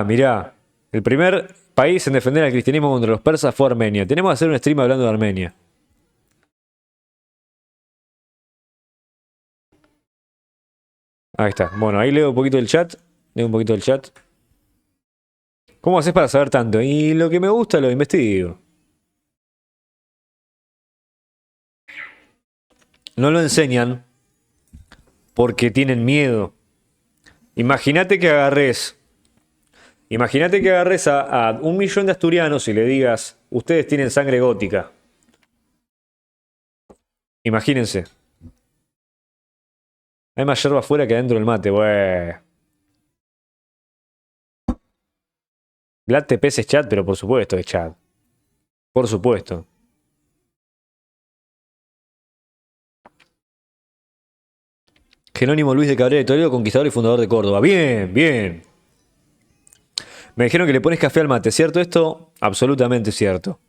Mirá. El primer país en defender al cristianismo contra los persas fue Armenia. Tenemos que hacer un stream hablando de Armenia. Ahí está. Bueno, ahí leo un poquito del chat. ¿Cómo haces para saber tanto? Y lo que me gusta lo investigo. No lo enseñan porque tienen miedo. Imagínate que agarres a 1.000.000 de asturianos y le digas, ustedes tienen sangre gótica. Imagínense. Hay más yerba afuera que adentro del mate, wey. Vlad TPS es chat, pero por supuesto es chat. Por supuesto. Jerónimo Luis de Cabrera de Toledo, conquistador y fundador de Córdoba. Bien. Me dijeron que le pones café al mate, ¿cierto esto? Absolutamente cierto.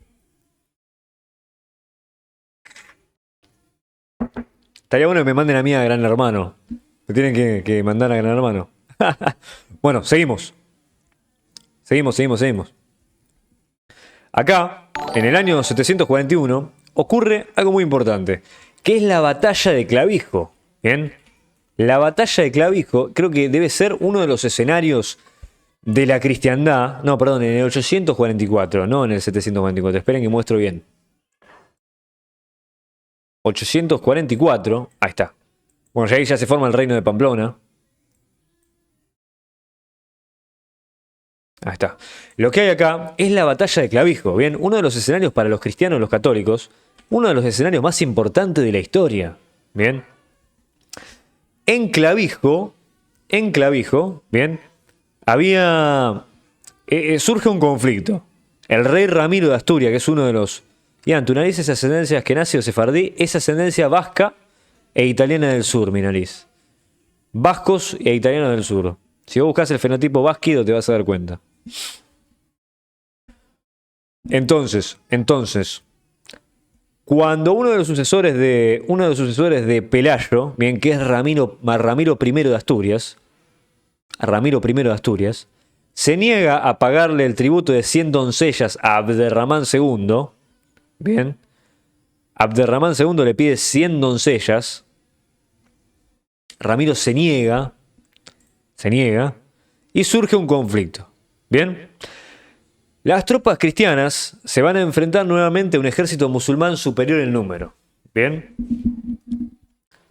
Estaría bueno que me manden a mí a Gran Hermano. Me tienen que mandar a Gran Hermano. Bueno, seguimos. Acá, en el año 741, ocurre algo muy importante, que es la batalla de Clavijo. ¿Bien? La batalla de Clavijo creo que debe ser uno de los escenarios de la cristiandad. No, perdón, en el 844, no en el 744. Esperen que muestro bien. 844, ahí está. Bueno, ahí ya se forma el reino de Pamplona. Ahí está. Lo que hay acá es la batalla de Clavijo, ¿bien? Uno de los escenarios para los cristianos, los católicos, uno de los escenarios más importantes de la historia, ¿bien? En Clavijo, ¿bien? Surge un conflicto. El rey Ramiro de Asturias, que es uno de los... Tu nariz es ascendencia askenazí o sefardí, es ascendencia vasca e italiana del sur, mi nariz. Vascos e italianos del sur. Si vos buscas el fenotipo vasquido te vas a dar cuenta. Entonces, cuando uno de los sucesores de Pelayo, bien, que es Ramiro I de Asturias, se niega a pagarle el tributo de 100 doncellas a Abderramán II, bien, Abderramán II le pide 100 doncellas, Ramiro se niega, y surge un conflicto, bien. Las tropas cristianas se van a enfrentar nuevamente a un ejército musulmán superior en número. Bien.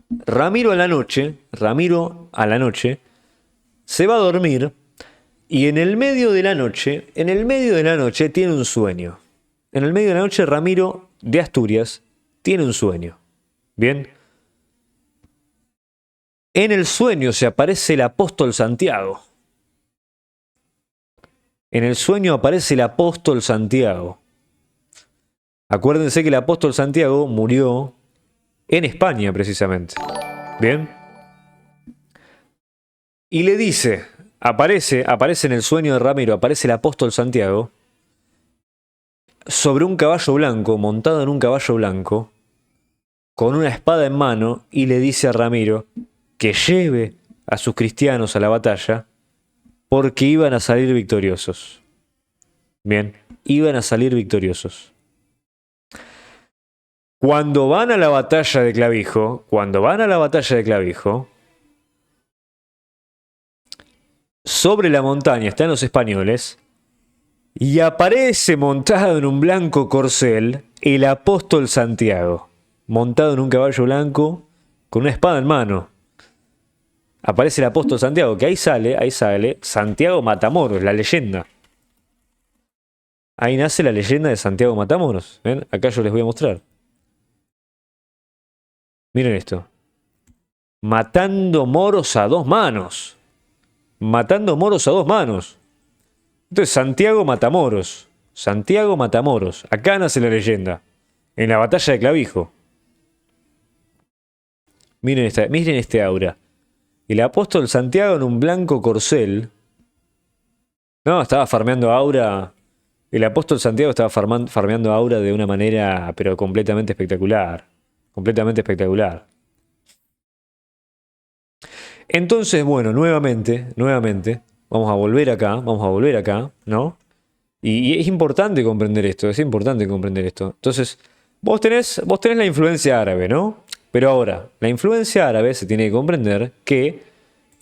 Ramiro a la noche se va a dormir y en el medio de la noche tiene un sueño. En el medio de la noche Ramiro de Asturias tiene un sueño. Bien. En el sueño se aparece el apóstol Santiago. En el sueño aparece el apóstol Santiago. Acuérdense que el apóstol Santiago murió en España, precisamente. ¿Bien? Y le dice, aparece en el sueño de Ramiro, aparece el apóstol Santiago, sobre un caballo blanco, montado en un caballo blanco, con una espada en mano, y le dice a Ramiro que lleve a sus cristianos a la batalla, porque iban a salir victoriosos. Bien, iban a salir victoriosos. Cuando van a la batalla de Clavijo, sobre la montaña están los españoles, y aparece montado en un blanco corcel el apóstol Santiago, montado en un caballo blanco con una espada en mano. Aparece el apóstol Santiago, que ahí sale Santiago Matamoros, la leyenda. Ahí nace la leyenda de Santiago Matamoros. ¿Ven? Acá yo les voy a mostrar. Miren esto. Matando moros a dos manos. Entonces, Santiago Matamoros. Acá nace la leyenda. En la batalla de Clavijo. Miren este aura. El apóstol Santiago en un blanco corcel. No, estaba farmeando aura. El apóstol Santiago estaba farmeando aura de una manera, pero completamente espectacular. Entonces, bueno, nuevamente, vamos a volver acá, ¿no? Y es importante comprender esto, Entonces, vos tenés la influencia árabe, ¿no? Pero ahora, la influencia árabe se tiene que comprender que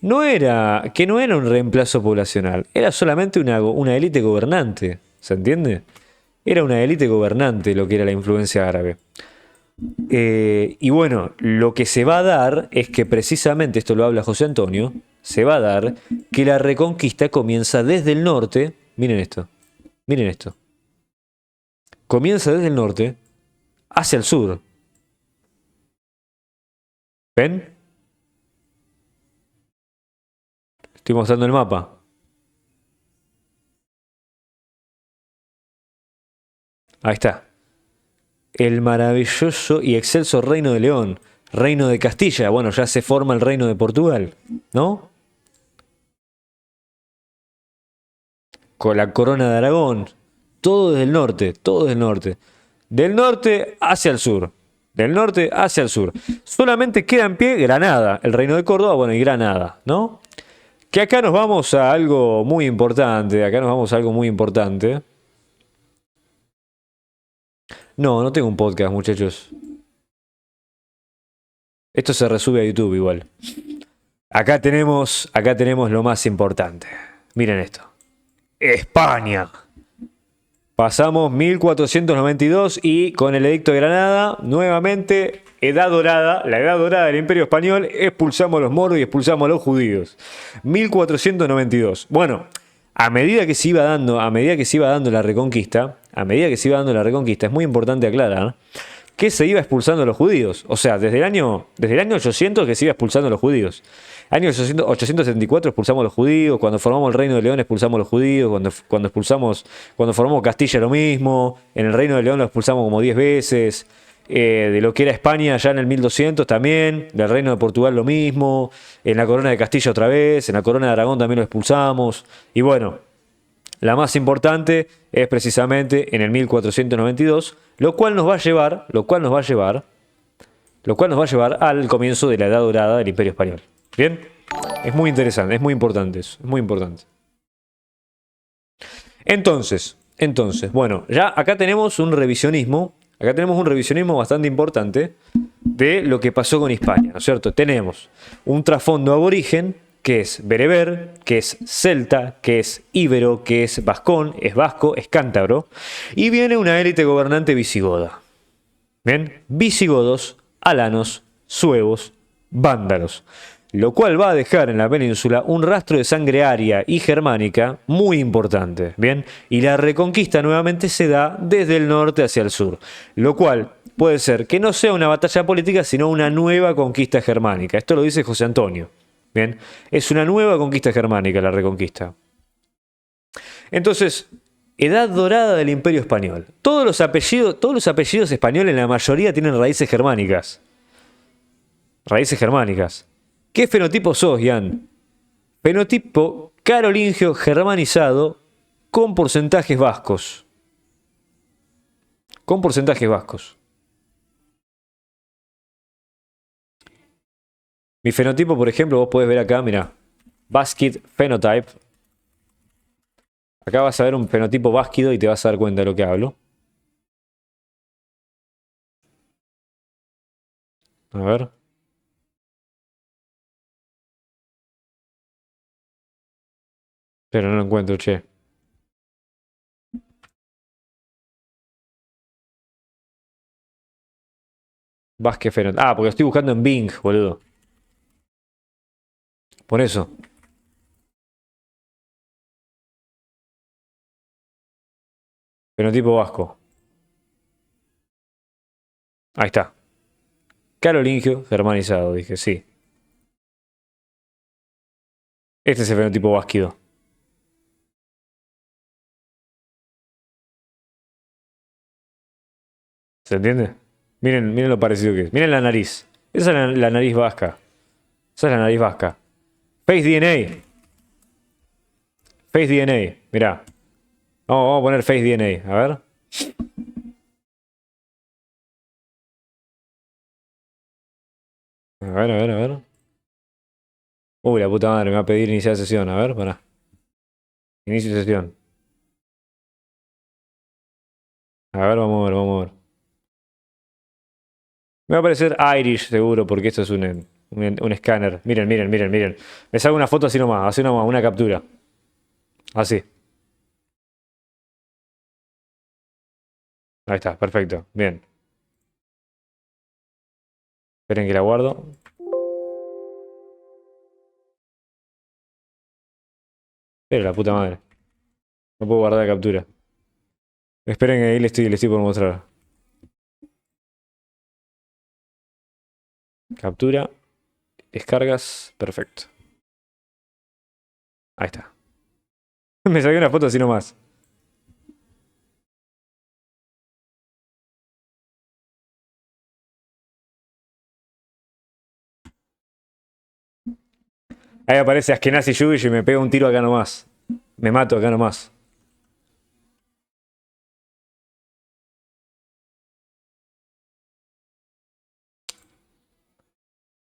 no era un reemplazo poblacional, era solamente una élite gobernante, ¿se entiende? Era una élite gobernante lo que era la influencia árabe. Y bueno, lo que se va a dar es que precisamente, esto lo habla José Antonio, se va a dar que la reconquista comienza desde el norte, miren esto, comienza desde el norte hacia el sur. ¿Ven? Estoy mostrando el mapa. Ahí está. El maravilloso y excelso reino de León. Reino de Castilla. Bueno, ya se forma el reino de Portugal, ¿no? Con la corona de Aragón. Todo desde el norte. Del norte hacia el sur. Solamente queda en pie Granada, el reino de Córdoba, bueno, y Granada, ¿no? Que acá nos vamos a algo muy importante. No, no tengo un podcast, muchachos. Esto se resube a YouTube igual. Acá tenemos lo más importante. Miren esto. España. Pasamos 1492 y con el Edicto de Granada, nuevamente, edad dorada, la edad dorada del Imperio Español, expulsamos a los moros y expulsamos a los judíos. 1492. Bueno, a medida que se iba dando, a medida que se iba dando la reconquista, es muy importante aclarar que se iba expulsando a los judíos. O sea, desde el año 800 que se iba expulsando a los judíos. Año 874 expulsamos a los judíos, cuando formamos el Reino de León expulsamos a los judíos, cuando formamos Castilla lo mismo, en el Reino de León lo expulsamos como 10 veces, de lo que era España ya en el 1200 también, del Reino de Portugal lo mismo, en la Corona de Castilla otra vez, en la Corona de Aragón también lo expulsamos, y bueno, la más importante es precisamente en el 1492, lo cual nos va a llevar al comienzo de la Edad Dorada del Imperio Español. Bien, es muy interesante, es muy importante eso, es muy importante. Entonces, bueno, ya acá tenemos un revisionismo bastante importante de lo que pasó con Hispania, ¿no es cierto? Tenemos un trasfondo aborigen que es bereber, que es celta, que es íbero, que es vascón, es vasco, es cántabro, y viene una élite gobernante visigoda. Bien, visigodos, alanos, suevos, vándalos, lo cual va a dejar en la península un rastro de sangre aria y germánica muy importante, ¿bien? Y la reconquista nuevamente se da desde el norte hacia el sur, lo cual puede ser que no sea una batalla política, sino una nueva conquista germánica. Esto lo dice José Antonio, ¿bien? Es una nueva conquista germánica la reconquista. Entonces, Edad dorada del Imperio Español. Todos los apellidos españoles, la mayoría tienen raíces germánicas. Raíces germánicas. ¿Qué fenotipo sos, Ian? Fenotipo carolingio germanizado con porcentajes vascos. Con porcentajes vascos. Mi fenotipo, por ejemplo, vos podés ver acá, mira. Basket Phenotype. Acá vas a ver un fenotipo básquido y te vas a dar cuenta de lo que hablo. A ver. Pero no lo encuentro, che. Basket Phenotype. Ah, porque lo estoy buscando en Bing, boludo. Por eso. Fenotipo vasco. Ahí está. Carolingio germanizado, dije, sí. Este es el fenotipo básquido. ¿Se entiende? Miren lo parecido que es. Miren la nariz. Esa es la nariz vasca. Esa es la nariz vasca. Face DNA. Face DNA. Mirá. Vamos a poner Face DNA. A ver. A ver, a ver, a ver. Uy, la puta madre, me va a pedir iniciar sesión. A ver, pará. Inicio sesión. A ver, vamos a ver, vamos a ver. Me va a aparecer Irish seguro, porque esto es un escáner. Miren, miren, miren, miren. Me salgo una foto así nomás, así nomás, una captura. Así. Ahí está, perfecto. Bien. Esperen que la guardo. Pero la puta madre. No puedo guardar la captura. Esperen que ahí le estoy por mostrar. Captura. Descargas. Perfecto. Ahí está. Me saqué una foto así nomás. Ahí aparece Askenazi Yugish y me pega un tiro acá nomás. Me mato acá nomás.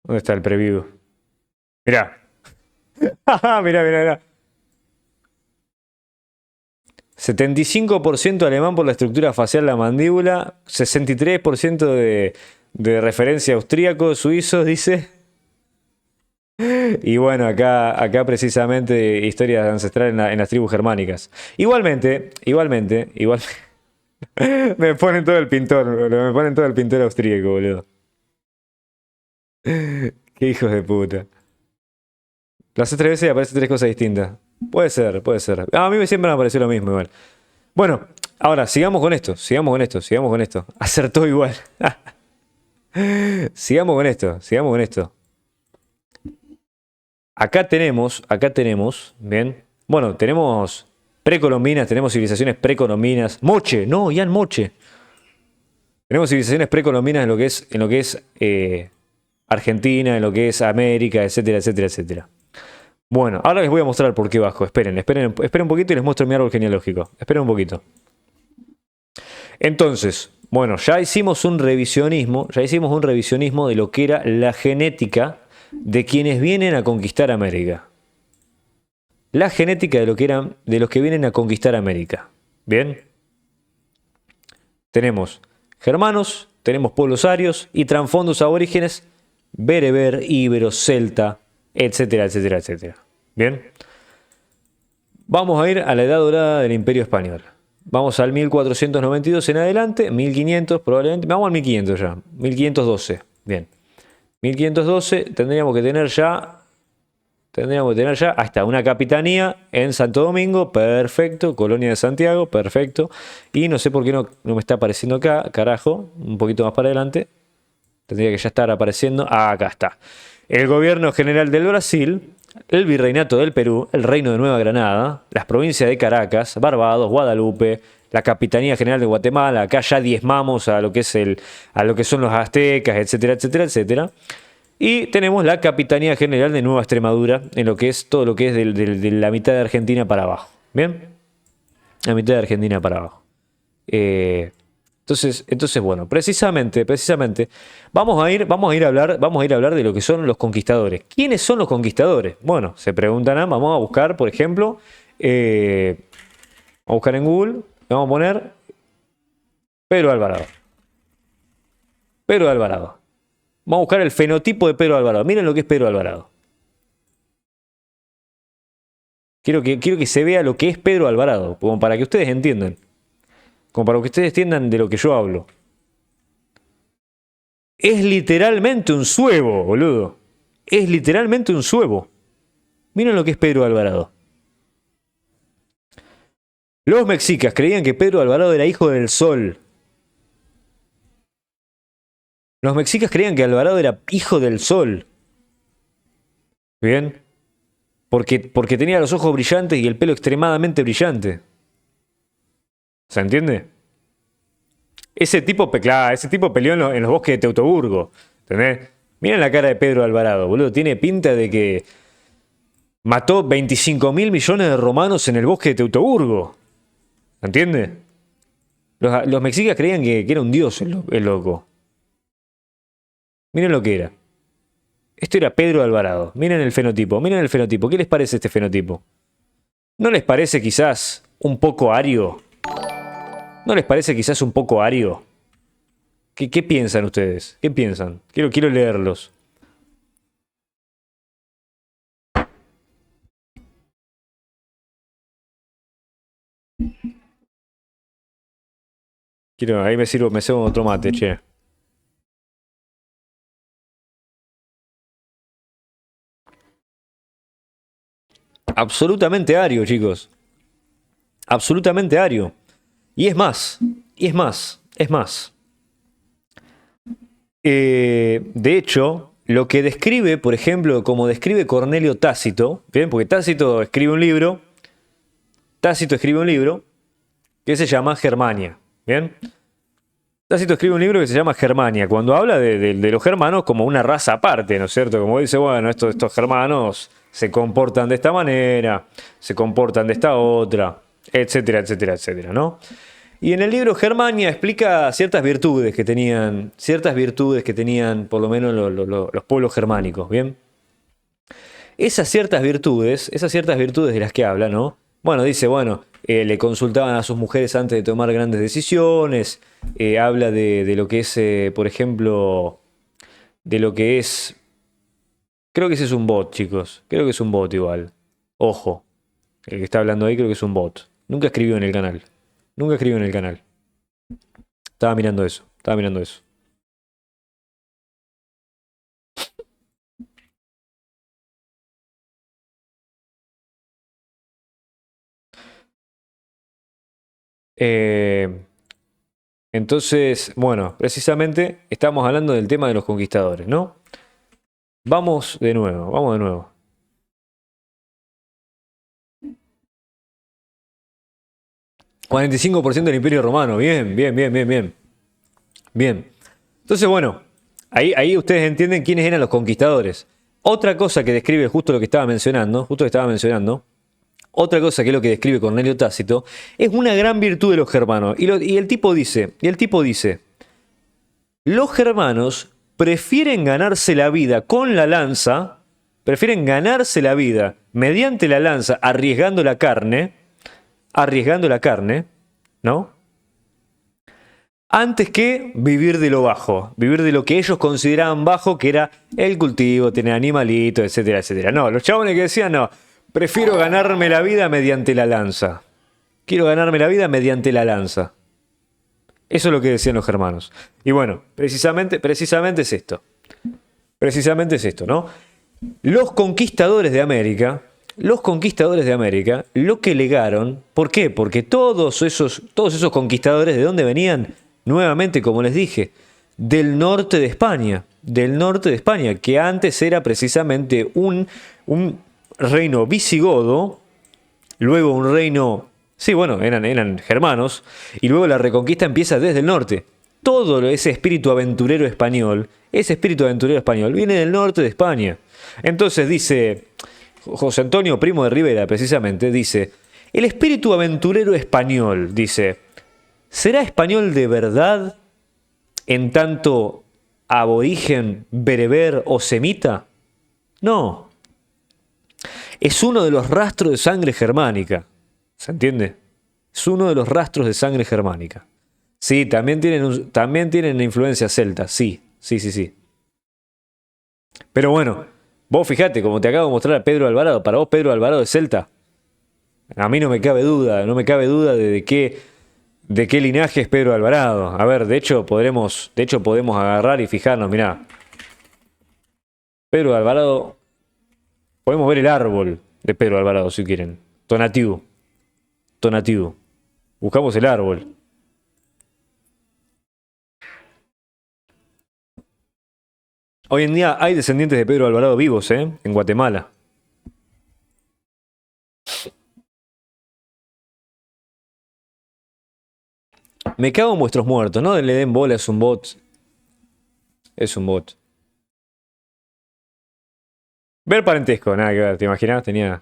¿Dónde está el preview? Mirá. Mirá, mirá, mirá. 75% alemán por la estructura facial de la mandíbula, 63% de referencia austríaco, suizo, dice. Y bueno, acá precisamente historias ancestrales en las tribus germánicas. Igualmente, me ponen todo el pintor, boludo, me ponen todo el pintor austríaco, boludo. Qué hijos de puta. Las hace 3 veces y aparecen 3 cosas distintas. Puede ser, puede ser. A mí siempre me pareció lo mismo igual. Bueno, ahora sigamos con esto, sigamos con esto, sigamos con esto. Acertó igual. Sigamos con esto, sigamos con esto. Acá tenemos, bien. Bueno, tenemos precolombinas, tenemos civilizaciones precolombinas. Moche, no, Ian Moche. Tenemos civilizaciones precolombinas en lo que es Argentina, en lo que es América, etcétera, etcétera, etcétera. Bueno, ahora les voy a mostrar por qué bajo. Esperen un poquito y les muestro mi árbol genealógico. Esperen un poquito. Entonces, bueno, ya hicimos un revisionismo de lo que era la genética de quienes vienen a conquistar América. La genética de los que vienen a conquistar América. Bien. Tenemos germanos, tenemos pueblos arios y trasfondos aborígenes, bereber, íbero, celta, etcétera, etcétera, etcétera. Bien. Vamos a ir a la edad dorada del Imperio Español. Vamos al 1492 en adelante, 1500 probablemente. Vamos al 1500 ya, 1512. Bien. 1512 tendríamos que tener ya hasta una capitanía en Santo Domingo, perfecto, Colonia de Santiago, perfecto. Y no sé por qué no me está apareciendo acá, carajo, un poquito más para adelante. Tendría que ya estar apareciendo. Ah, acá está. El gobierno general del Brasil, el virreinato del Perú, el reino de Nueva Granada, las provincias de Caracas, Barbados, Guadalupe, la capitanía general de Guatemala. Acá ya diezmamos a lo que son los aztecas, etcétera, etcétera, etcétera. Y tenemos la capitanía general de Nueva Extremadura, en lo que es todo lo que es de la mitad de Argentina para abajo. ¿Bien? La mitad de Argentina para abajo. Entonces, bueno, precisamente, vamos a ir a hablar de lo que son los conquistadores. ¿Quiénes son los conquistadores? Bueno, se preguntan, vamos a buscar, por ejemplo, vamos a buscar en Google, vamos a poner Pedro Alvarado. Pedro Alvarado. Vamos a buscar el fenotipo de Pedro Alvarado. Miren lo que es Pedro Alvarado. Quiero que se vea lo que es Pedro Alvarado, como para que ustedes entiendan. Como para que ustedes entiendan de lo que yo hablo. Es literalmente un suevo, boludo. Es literalmente un suevo. Miren lo que es Pedro Alvarado. Los mexicas creían que Pedro Alvarado era hijo del sol. Los mexicas creían que Alvarado era hijo del sol. ¿Bien? Porque tenía los ojos brillantes y el pelo extremadamente brillante. ¿Se entiende? Ese tipo peleó en los bosques de Teutoburgo. ¿Entendés? Miren la cara de Pedro Alvarado, boludo. Tiene pinta de que mató 25.000 millones de romanos en el bosque de Teutoburgo. ¿Se entiende? Los mexicas creían que era un dios el loco. Miren lo que era. Esto era Pedro Alvarado. Miren el fenotipo. ¿Qué les parece este fenotipo? ¿No les parece quizás un poco ario? ¿Qué piensan ustedes? ¿Qué piensan? Quiero leerlos. Ahí me sirvo otro mate, che. Absolutamente ario, chicos. Absolutamente ario. Y es más. De hecho, lo que describe, por ejemplo, como describe Cornelio Tácito, ¿bien? Porque Tácito escribe un libro que se llama Germania, ¿bien? Tácito escribe un libro que se llama Germania, cuando habla de los germanos como una raza aparte, ¿no es cierto? Como dice, bueno, estos germanos se comportan de esta manera, se comportan de esta otra, etcétera, etcétera, etcétera, ¿no? Y en el libro Germania explica ciertas virtudes que tenían por lo menos los pueblos germánicos, ¿bien? Esas ciertas virtudes de las que habla, ¿no? Bueno, dice, le consultaban a sus mujeres antes de tomar grandes decisiones, habla de lo que es, por ejemplo, de lo que es... Creo que ese es un bot, chicos, creo que es un bot igual. Ojo, el que está hablando ahí creo que es un bot. Nunca escribió en el canal, nunca escribió en el canal. Estaba mirando eso, estaba mirando eso. Eh, entonces, bueno, precisamente estamos hablando del tema de los conquistadores, ¿no? Vamos de nuevo, vamos de nuevo. ...45% del Imperio Romano, bien, bien, bien, bien, bien. Bien. Entonces, bueno, ahí ustedes entienden quiénes eran los conquistadores. Otra cosa que describe justo lo que estaba mencionando, justo lo que estaba mencionando, otra cosa que es lo que describe Cornelio Tácito, es una gran virtud de los germanos. Y el tipo dice, los germanos prefieren ganarse la vida con la lanza, prefieren ganarse la vida mediante la lanza, arriesgando la carne, ¿no? Antes que vivir de lo bajo, vivir de lo que ellos consideraban bajo, que era el cultivo, tener animalitos, etcétera, etcétera. No, los chabones que decían, no, prefiero ganarme la vida mediante la lanza. Quiero ganarme la vida mediante la lanza. Eso es lo que decían los germanos. Y bueno, precisamente es esto. Precisamente es esto, ¿no? Los conquistadores de América, lo que legaron, ¿por qué? Porque todos esos conquistadores, ¿de dónde venían? Nuevamente, como les dije, del norte de España, que antes era precisamente un reino visigodo, luego un reino, sí, bueno, eran germanos, y luego la reconquista empieza desde el norte. Todo ese espíritu aventurero español viene del norte de España. Entonces dice José Antonio Primo de Rivera, precisamente, dice, el espíritu aventurero español, dice, ¿será español de verdad en tanto aborigen, bereber o semita? No. Es uno de los rastros de sangre germánica. ¿Se entiende? Es uno de los rastros de sangre germánica. Sí, también tienen influencia celta, sí, sí, sí, sí. Pero bueno, vos fijate, como te acabo de mostrar a Pedro Alvarado, para vos Pedro Alvarado es celta. A mí no me cabe duda, no me cabe duda de qué linaje es Pedro Alvarado. A ver, de hecho podemos agarrar y fijarnos, mirá. Pedro Alvarado, podemos ver el árbol de Pedro Alvarado si quieren. Tonatiuh, Tonatiuh. Buscamos el árbol. Hoy en día hay descendientes de Pedro Alvarado vivos, ¿eh? En Guatemala. Me cago en vuestros muertos, no le den bola, es un bot. Es un bot. Ver parentesco, nada que ver, ¿te imaginas? Tenía.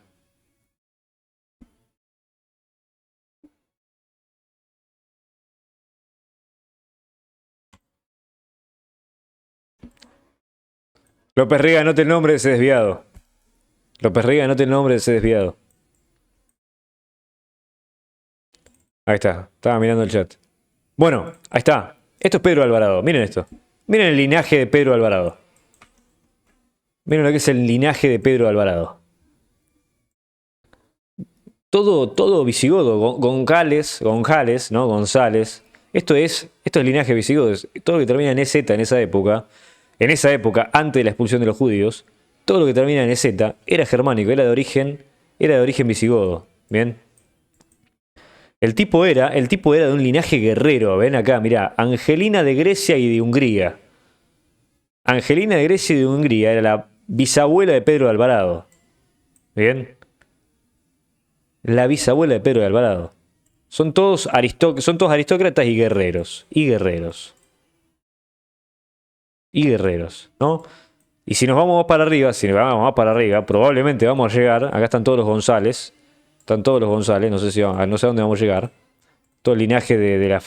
López Rega, anote el nombre de ese desviado. López Rega, anote el nombre de ese desviado. Ahí está, estaba mirando el chat. Bueno, ahí está. Esto es Pedro Alvarado, miren esto. Miren el linaje de Pedro Alvarado. Miren lo que es el linaje de Pedro Alvarado. Todo visigodo, Gonjales, ¿no? González. Esto es linaje visigodo. Todo lo que termina en EZ en esa época, antes de la expulsión de los judíos, todo lo que termina en EZ era germánico, era de origen visigodo. Bien. El tipo era de un linaje guerrero. Ven acá, mirá. Angelina de Grecia y de Hungría. Angelina de Grecia y de Hungría era la bisabuela de Pedro de Alvarado. Bien. La bisabuela de Pedro de Alvarado. Son todos aristócratas y guerreros. Y guerreros. Y guerreros, ¿no? Y si nos vamos más para arriba, probablemente vamos a llegar. Acá están todos los González. Están todos los González, no sé a dónde vamos a llegar. Todo el linaje de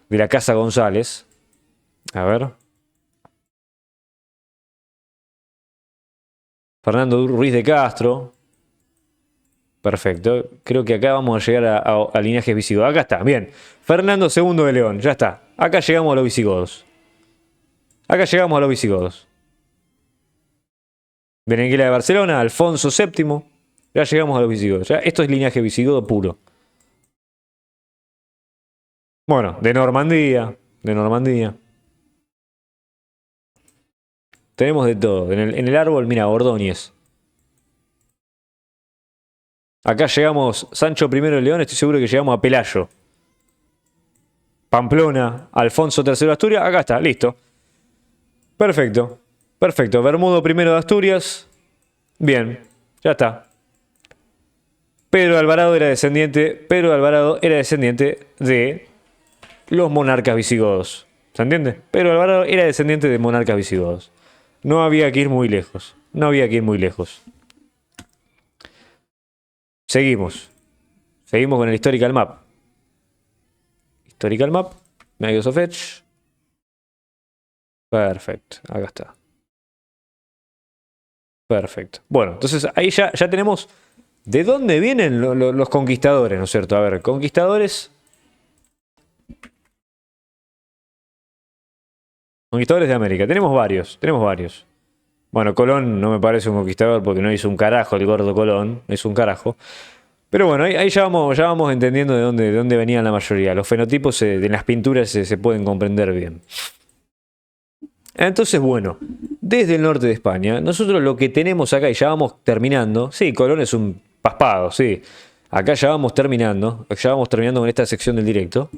la casa González. A ver. Fernando Ruiz de Castro. Perfecto. Creo que acá vamos a llegar a linajes visigodos. Acá está, bien. Fernando II de León, ya está. Acá llegamos a los visigodos. Acá llegamos a los visigodos. Berenguela de Barcelona, Alfonso VII. Ya llegamos a los visigodos. Ya, esto es linaje visigodo puro. Bueno, de Normandía. De Normandía. Tenemos de todo. En el árbol, mira, Ordóñez. Acá llegamos, Sancho I de León, estoy seguro que llegamos a Pelayo. Pamplona, Alfonso III de Asturias, acá está, listo. Perfecto, perfecto. Bermudo I de Asturias, bien, ya está. Pedro de Alvarado era descendiente de los monarcas visigodos. ¿Se entiende? Pedro de Alvarado era descendiente de monarcas visigodos. No había que ir muy lejos. No había que ir muy lejos. Seguimos. Seguimos con el Historical Map. Historical Map. Medios of Edge. Perfecto. Acá está. Perfecto. Bueno, entonces ahí ya tenemos de dónde vienen los conquistadores, ¿no es cierto? A ver, conquistadores. Conquistadores de América. Tenemos varios. Tenemos varios. Bueno, Colón no me parece un conquistador porque no hizo un carajo el gordo Colón. No hizo un carajo. Pero bueno, ahí ya vamos entendiendo de dónde venían la mayoría. Los fenotipos de las pinturas se pueden comprender bien. Entonces, bueno, desde el norte de España, nosotros lo que tenemos acá, y ya vamos terminando. Sí, Colón es un paspado, sí. Acá ya vamos terminando con esta sección del directo.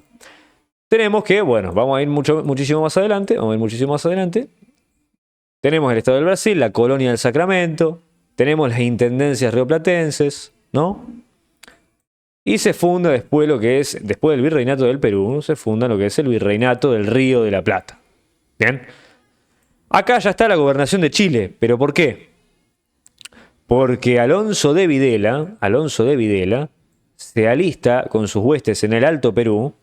Tenemos que, bueno, vamos a ir muchísimo más adelante. Vamos a ir muchísimo más adelante. Tenemos el Estado del Brasil, la Colonia del Sacramento. Tenemos las intendencias rioplatenses, ¿no? Y se funda después después del Virreinato del Perú, se funda lo que es el Virreinato del Río de la Plata. ¿Bien? Acá ya está la gobernación de Chile, ¿pero por qué? Porque Alonso de Videla se alista con sus huestes en el Alto Perú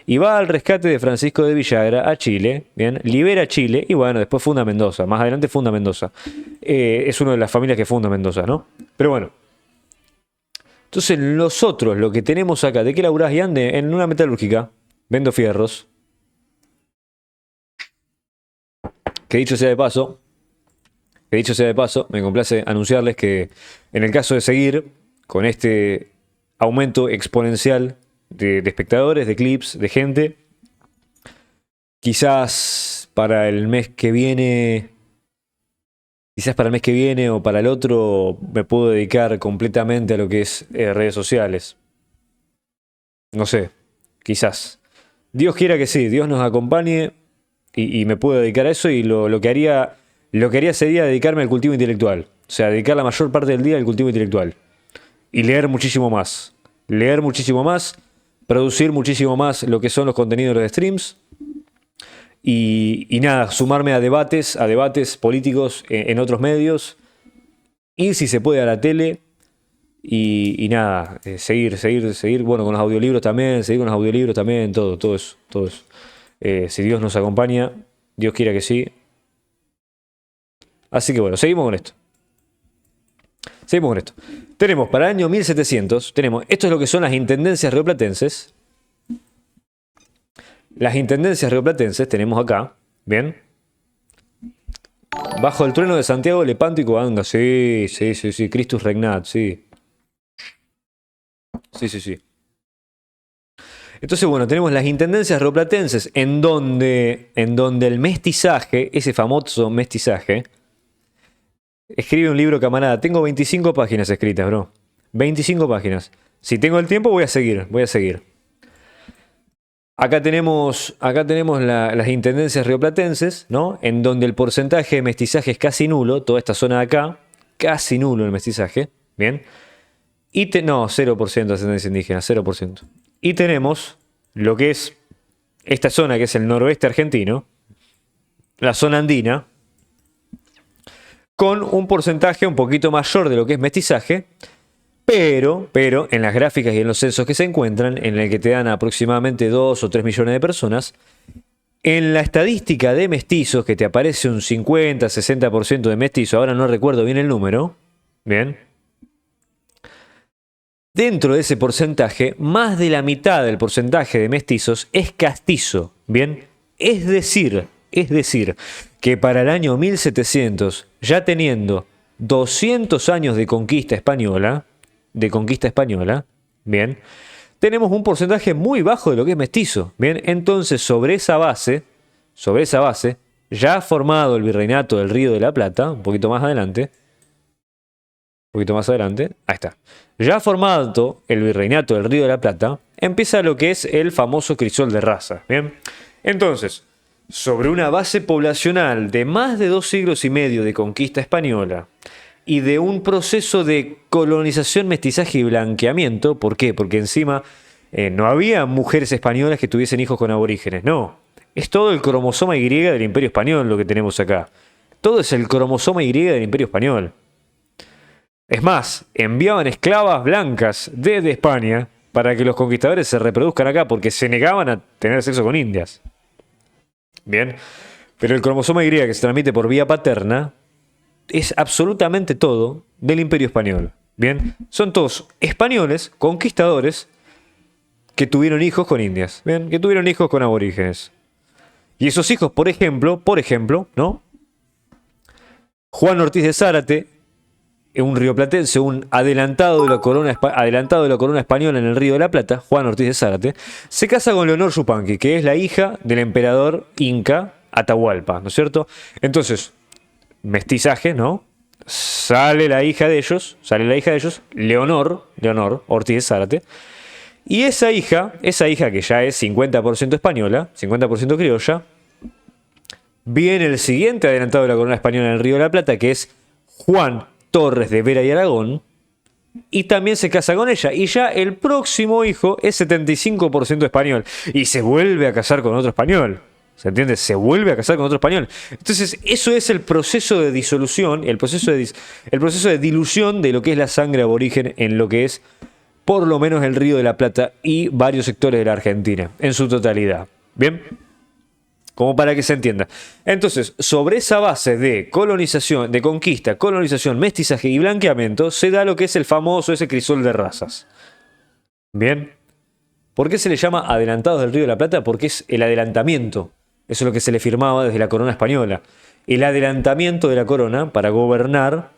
y va al rescate de Francisco de Villagra a Chile, ¿bien? Libera Chile y bueno, después funda Mendoza, más adelante funda Mendoza. Es una de las familias que funda Mendoza, ¿no? Pero bueno. Entonces nosotros lo que tenemos acá, ¿de qué laburás y ande? En una metalúrgica, vendo fierros. Que dicho sea de paso, me complace anunciarles que en el caso de seguir con este aumento exponencial de espectadores, de clips, de gente, quizás para el mes que viene o para el otro me puedo dedicar completamente a lo que es redes sociales. No sé, quizás. Dios quiera que sí, Dios nos acompañe y me puedo dedicar a eso y lo que haría sería dedicarme al cultivo intelectual. O sea, dedicar la mayor parte del día al cultivo intelectual. Y leer muchísimo más. Producir muchísimo más lo que son los contenidos de los streams. Y nada, sumarme a debates políticos en otros medios. Ir si se puede a la tele. Y nada, seguir, bueno, con los audiolibros también, todo eso. Si Dios nos acompaña, Dios quiera que sí. Así que bueno, seguimos con esto. Tenemos para el año 1700, esto es lo que son las intendencias rioplatenses. Las intendencias rioplatenses tenemos acá, ¿bien? Bajo el trueno de Santiago, Lepanto y Covadonga. Sí, Christus Regnat, sí. Sí. Entonces, bueno, tenemos las intendencias rioplatenses en donde el mestizaje, ese famoso mestizaje, escribe un libro, camarada. Tengo 25 páginas escritas, bro. 25 páginas. Si tengo el tiempo, voy a seguir. Acá tenemos las intendencias rioplatenses, ¿no? En donde el porcentaje de mestizaje es casi nulo. Toda esta zona de acá, casi nulo el mestizaje. Bien. No, 0% de ascendencia indígena, 0%. Y tenemos lo que es esta zona, que es el noroeste argentino, la zona andina, con un porcentaje un poquito mayor de lo que es mestizaje, pero en las gráficas y en los censos que se encuentran, en el que te dan aproximadamente 2 o 3 millones de personas, en la estadística de mestizos, que te aparece un 50, 60% de mestizos, ahora no recuerdo bien el número, bien, Dentro de ese porcentaje, más de la mitad del porcentaje de mestizos es castizo, ¿bien? Es decir, que para el año 1700, ya teniendo 200 años de conquista española, ¿bien? Tenemos un porcentaje muy bajo de lo que es mestizo, ¿bien? Entonces, sobre esa base, ya formado el virreinato del Río de la Plata, un poquito más adelante, ahí está. Ya formado el virreinato del Río de la Plata, empieza lo que es el famoso crisol de razas, ¿bien? Entonces, sobre una base poblacional de más de 2 siglos y medio de conquista española y de un proceso de colonización, mestizaje y blanqueamiento, ¿por qué? Porque encima no había mujeres españolas que tuviesen hijos con aborígenes, no. Es todo el cromosoma Y del Imperio Español lo que tenemos acá. Todo es el cromosoma Y del Imperio Español. Es más, enviaban esclavas blancas desde España para que los conquistadores se reproduzcan acá porque se negaban a tener sexo con indias. Bien, pero el cromosoma Y que se transmite por vía paterna es absolutamente todo del Imperio Español. Bien, son todos españoles, conquistadores, que tuvieron hijos con indias. Bien, que tuvieron hijos con aborígenes. Y esos hijos, por ejemplo, ¿no? Juan Ortiz de Zárate, un rioplatense, un adelantado de la corona española en el Río de la Plata, Juan Ortiz de Zárate, se casa con Leonor Yupanqui, que es la hija del emperador inca Atahualpa, ¿no es cierto? Entonces, mestizaje, ¿no? Sale la hija de ellos, Leonor Ortiz de Zárate, y esa hija que ya es 50% española, 50% criolla, viene el siguiente adelantado de la corona española en el Río de la Plata, que es Juan Torres de Vera y Aragón, y también se casa con ella. Y ya el próximo hijo es 75% español. Y se vuelve a casar con otro español. ¿Se entiende? Se vuelve a casar con otro español. Entonces, eso es el proceso de disolución, el proceso de dilución de lo que es la sangre aborigen en lo que es, por lo menos, el Río de la Plata y varios sectores de la Argentina, en su totalidad. ¿Bien? Como para que se entienda. Entonces, sobre esa base de colonización, de conquista, colonización, mestizaje y blanqueamiento, se da lo que es el famoso ese crisol de razas. Bien. ¿Por qué se le llama adelantados del Río de la Plata? Porque es el adelantamiento. Eso es lo que se le firmaba desde la corona española. El adelantamiento de la corona para gobernar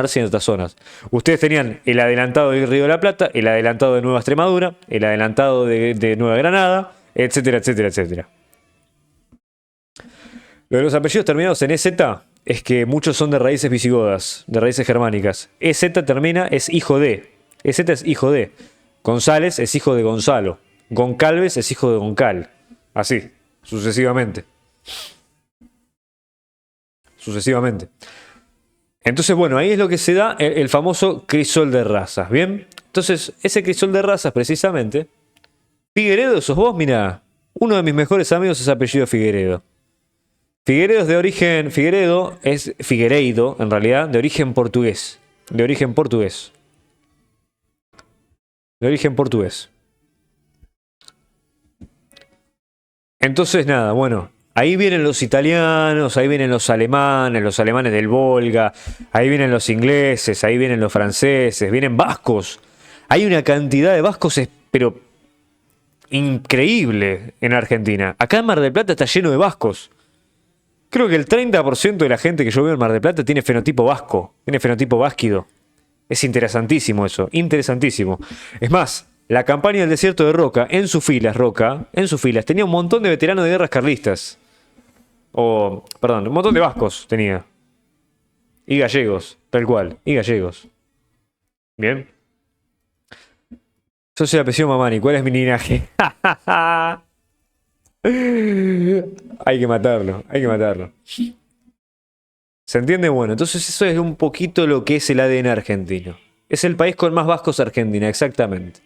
ciertas zonas. Ustedes tenían el adelantado del Río de la Plata, el adelantado de Nueva Extremadura, el adelantado de Nueva Granada, etcétera, etcétera, etcétera. Lo de los apellidos terminados en EZ es que muchos son de raíces visigodas, de raíces germánicas. EZ termina, es hijo de. EZ es hijo de. González es hijo de Gonzalo. Goncalves es hijo de Goncal. Así, sucesivamente. Sucesivamente. Entonces, bueno, ahí es lo que se da el famoso crisol de razas, ¿bien? Entonces, ese crisol de razas, precisamente. Figueredo, sos vos, mira. Uno de mis mejores amigos es apellido Figueredo. Figueredo es Figueiredo, en realidad, de origen portugués. De origen portugués. Entonces, nada, bueno, ahí vienen los italianos, ahí vienen los alemanes del Volga, ahí vienen los ingleses, ahí vienen los franceses, vienen vascos. Hay una cantidad de vascos, pero increíble en Argentina. Acá en Mar del Plata está lleno de vascos. Creo que el 30% de la gente que yo veo en Mar del Plata tiene fenotipo vasco, tiene fenotipo vasquido. Es interesantísimo eso, interesantísimo. Es más, la campaña del desierto de Roca, en sus filas, tenía un montón de veteranos de guerras carlistas. Perdón, un montón de vascos tenía. Y gallegos, tal cual, y gallegos. Bien. Yo soy el apellido Mamani, ¿cuál es mi linaje? Hay que matarlo. ¿Se entiende? Bueno, entonces eso es un poquito lo que es el ADN argentino. Es el país con más vascos Argentina, exactamente.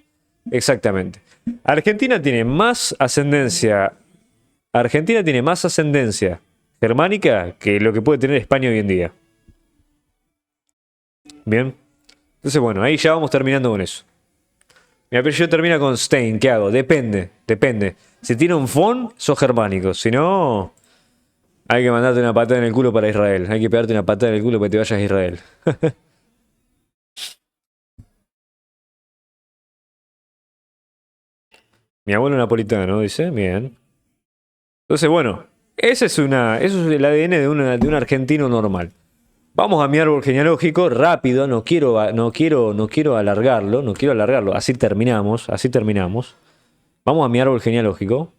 Exactamente. Argentina tiene más ascendencia germánica que lo que puede tener España hoy en día. Bien. Entonces, bueno, ahí ya vamos terminando con eso. Mi apellido termina con Stein, ¿qué hago? Depende. Si tiene un fon, sos germánico. Si no, hay que mandarte una patada en el culo para Israel. Hay que pegarte una patada en el culo para que te vayas a Israel. Mi abuelo napolitano, dice. Bien. Entonces, bueno, eso es el ADN de un argentino normal. Vamos a mi árbol genealógico, rápido, no quiero alargarlo, no quiero alargarlo. Así terminamos, así terminamos. Vamos a mi árbol genealógico.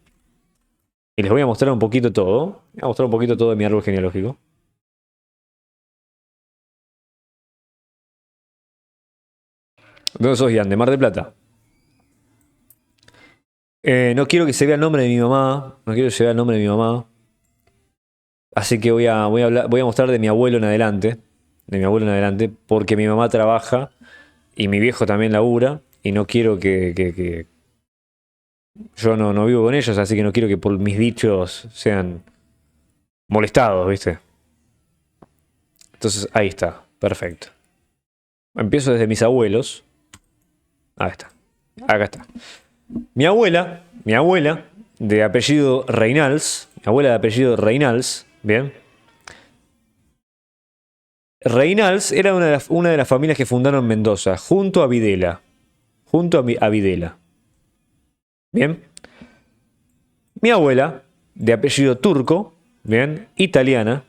Y les voy a mostrar un poquito todo. Voy a mostrar un poquito todo de mi árbol genealógico. ¿Dónde sos, Ian? De Mar del Plata. No quiero que se vea el nombre de mi mamá. No quiero que se vea el nombre de mi mamá. Así que voy a mostrar de mi abuelo en adelante. De mi abuelo en adelante. Porque mi mamá trabaja y mi viejo también labura. Y no quiero que yo no vivo con ellos, así que no quiero que por mis dichos sean molestados, ¿viste? Entonces ahí está, perfecto. Empiezo desde mis abuelos. Ahí está. Acá está. Mi abuela de apellido Reinals, mi abuela de apellido Reinals, bien. Reinals era una de las familias que fundaron Mendoza, junto a Videla. Junto a Videla. Bien. Mi abuela, de apellido turco, bien, italiana.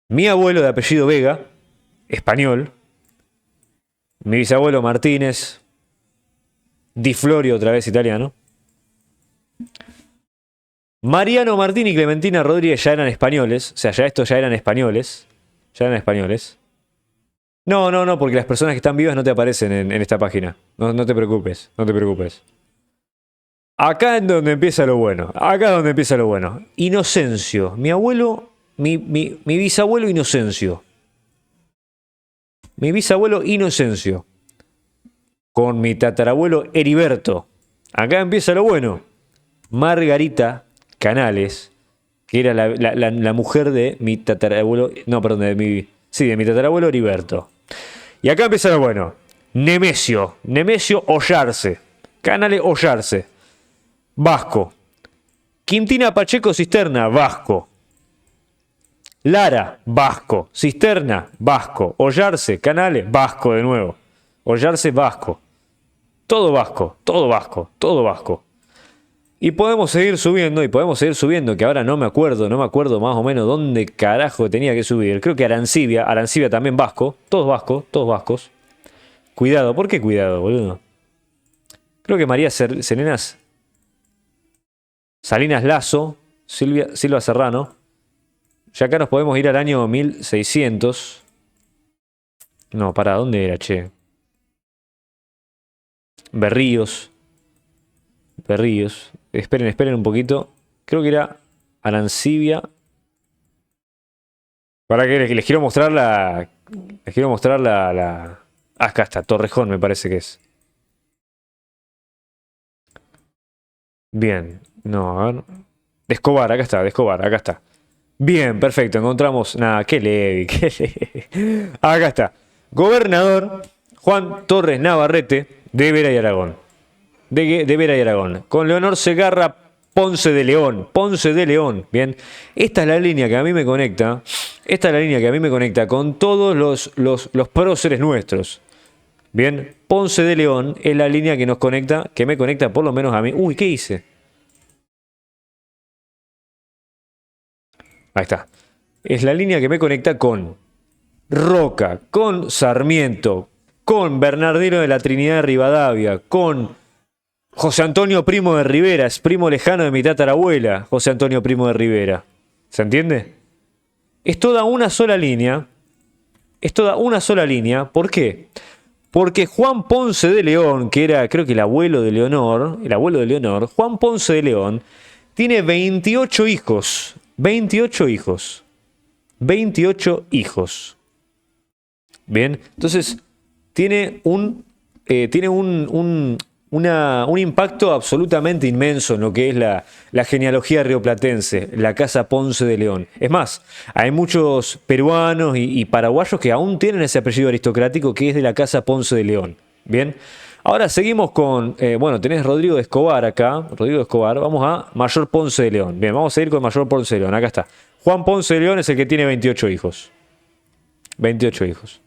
Mi abuelo de apellido Vega, español. Mi bisabuelo Martínez, Di Florio, otra vez italiano. Mariano Martín y Clementina Rodríguez ya eran españoles. O sea, ya estos ya eran españoles. Ya eran españoles. No, porque las personas que están vivas no te aparecen en esta página. No te preocupes, no te preocupes. Acá es donde empieza lo bueno. Acá es donde empieza lo bueno. Inocencio. Mi abuelo, mi bisabuelo Inocencio. Mi bisabuelo Inocencio. Con mi tatarabuelo Heriberto. Acá empieza lo bueno. Margarita Canales, que era la mujer de mi tatarabuelo. No, perdón, de mi tatarabuelo Heriberto. Y acá empieza lo bueno. Nemesio Ollarse. Canales Ollarse. Vasco. Quintina Pacheco Cisterna, vasco. Lara, vasco. Cisterna, vasco. Ollarse, Canales, vasco de nuevo. Ollarse, vasco. Todo vasco, todo vasco, todo vasco. Y podemos seguir subiendo, que ahora no me acuerdo más o menos dónde carajo tenía que subir. Creo que Arancibia también vasco, todos vascos. Cuidado, ¿por qué cuidado, boludo? Creo que María Salinas Lazo, Silva Serrano. Ya acá nos podemos ir al año 1600. No, ¿para dónde era, che? Berríos. Esperen un poquito. Creo que era Arancibia. Para que les quiero mostrar la. Les quiero mostrar la. Acá está, Torrejón me parece que es. Bien. No, a ver. De Escobar, acá está. Bien, perfecto. Encontramos. Nada, qué Levi, qué Levi. Acá está. Gobernador Juan Torres Navarrete de Vera y Aragón. De Vera y Aragón. Con Leonor Segarra Ponce de León. Ponce de León. Bien. Esta es la línea que a mí me conecta. Esta es la línea que a mí me conecta con todos los próceres nuestros. Bien. Ponce de León es la línea que nos conecta, que me conecta por lo menos a mí. Uy, ¿qué hice? Ahí está. Es la línea que me conecta con Roca, con Sarmiento, con Bernardino de la Trinidad de Rivadavia, con José Antonio Primo de Rivera, es primo lejano de mi tatarabuela, José Antonio Primo de Rivera. ¿Se entiende? Es toda una sola línea. Es toda una sola línea. ¿Por qué? Porque Juan Ponce de León, que era creo que el abuelo de Leonor, Juan Ponce de León, tiene 28 hijos. 28 hijos. 28 hijos. Bien, entonces tiene un impacto absolutamente inmenso en lo que es la genealogía rioplatense, la casa Ponce de León. Es más, hay muchos peruanos y paraguayos que aún tienen ese apellido aristocrático que es de la casa Ponce de León. Bien, ahora seguimos con, bueno, tenés Rodrigo de Escobar acá, Rodrigo de Escobar, vamos a Mayor Ponce de León. Bien, vamos a seguir con Mayor Ponce de León, acá está. Juan Ponce de León es el que tiene 28 hijos. 28 hijos.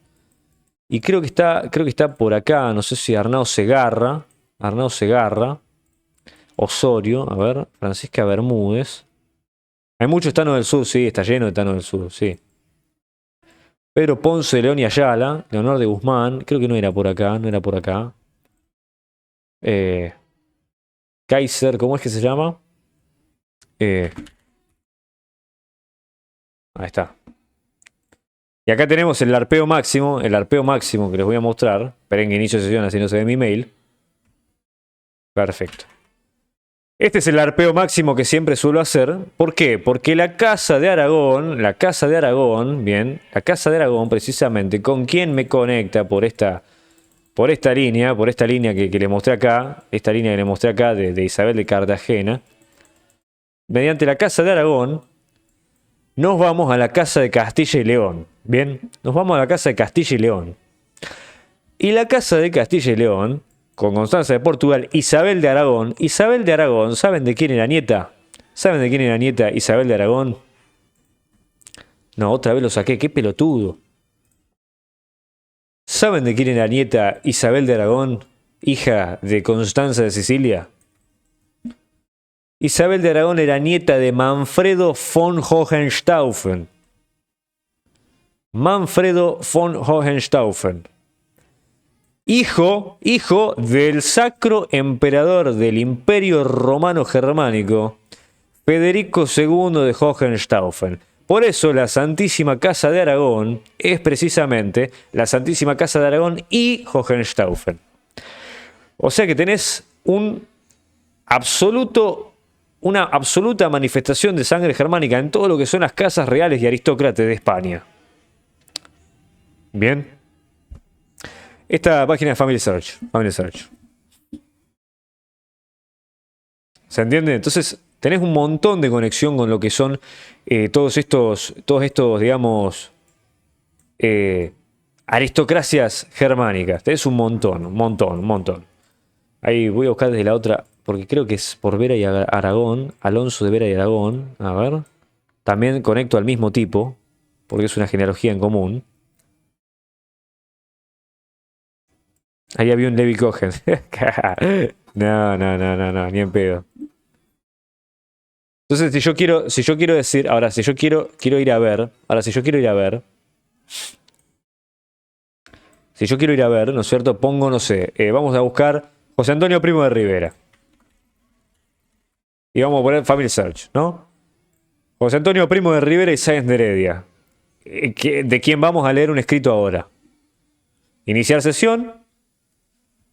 Y creo que está por acá, no sé si Arnao Segarra. Arnau Segarra. Osorio, a ver, Francisca Bermúdez. Hay muchos Tano del Sur, sí, está lleno de Tano del Sur, sí. Pedro Ponce, León y Ayala, Leonor de Guzmán, creo que no era por acá, no era por acá. Kaiser, ¿cómo es que se llama? Ahí está. Y acá tenemos el arpeo máximo que les voy a mostrar. Esperen que inicio sesión, así no se ve mi mail. Perfecto. Este es el arpeo máximo que siempre suelo hacer. ¿Por qué? Porque la Casa de Aragón, bien, la Casa de Aragón precisamente, ¿con quién me conecta por esta línea que le mostré acá, esta línea que le mostré acá de Isabel de Cartagena? Mediante la Casa de Aragón, nos vamos a la Casa de Castilla y León. Bien, nos vamos a la Casa de Castilla y León. Y la Casa de Castilla y León, con Constanza de Portugal, Isabel de Aragón, ¿saben de quién era nieta? ¿Saben de quién era nieta Isabel de Aragón? No, otra vez lo saqué, qué pelotudo. ¿Saben de quién era nieta Isabel de Aragón, hija de Constanza de Sicilia? Isabel de Aragón era nieta de Manfredo von Hohenstaufen. Manfredo von Hohenstaufen. Hijo del sacro emperador del Imperio Romano Germánico, Federico II de Hohenstaufen. Por eso la Santísima Casa de Aragón es precisamente la Santísima Casa de Aragón y Hohenstaufen. O sea que tenés una absoluta manifestación de sangre germánica en todo lo que son las casas reales y aristócratas de España. Bien. Esta página de Family Search. ¿Se entiende? Entonces, tenés un montón de conexión con lo que son todos estos, digamos, aristocracias germánicas. Tenés un montón. Ahí voy a buscar desde la otra, porque creo que es por Vera y Aragón, Alonso de Vera y Aragón. A ver. También conecto al mismo tipo, porque es una genealogía en común. Ahí había un Levi Cohen. No, ni en pedo. Entonces, si yo quiero decir, ahora, si yo quiero ir a ver, ¿no es cierto? Pongo, no sé, vamos a buscar José Antonio Primo de Rivera. Y vamos a poner Family Search, ¿no? José Antonio Primo de Rivera y Sáenz de Heredia. ¿De quién vamos a leer un escrito ahora? Iniciar sesión.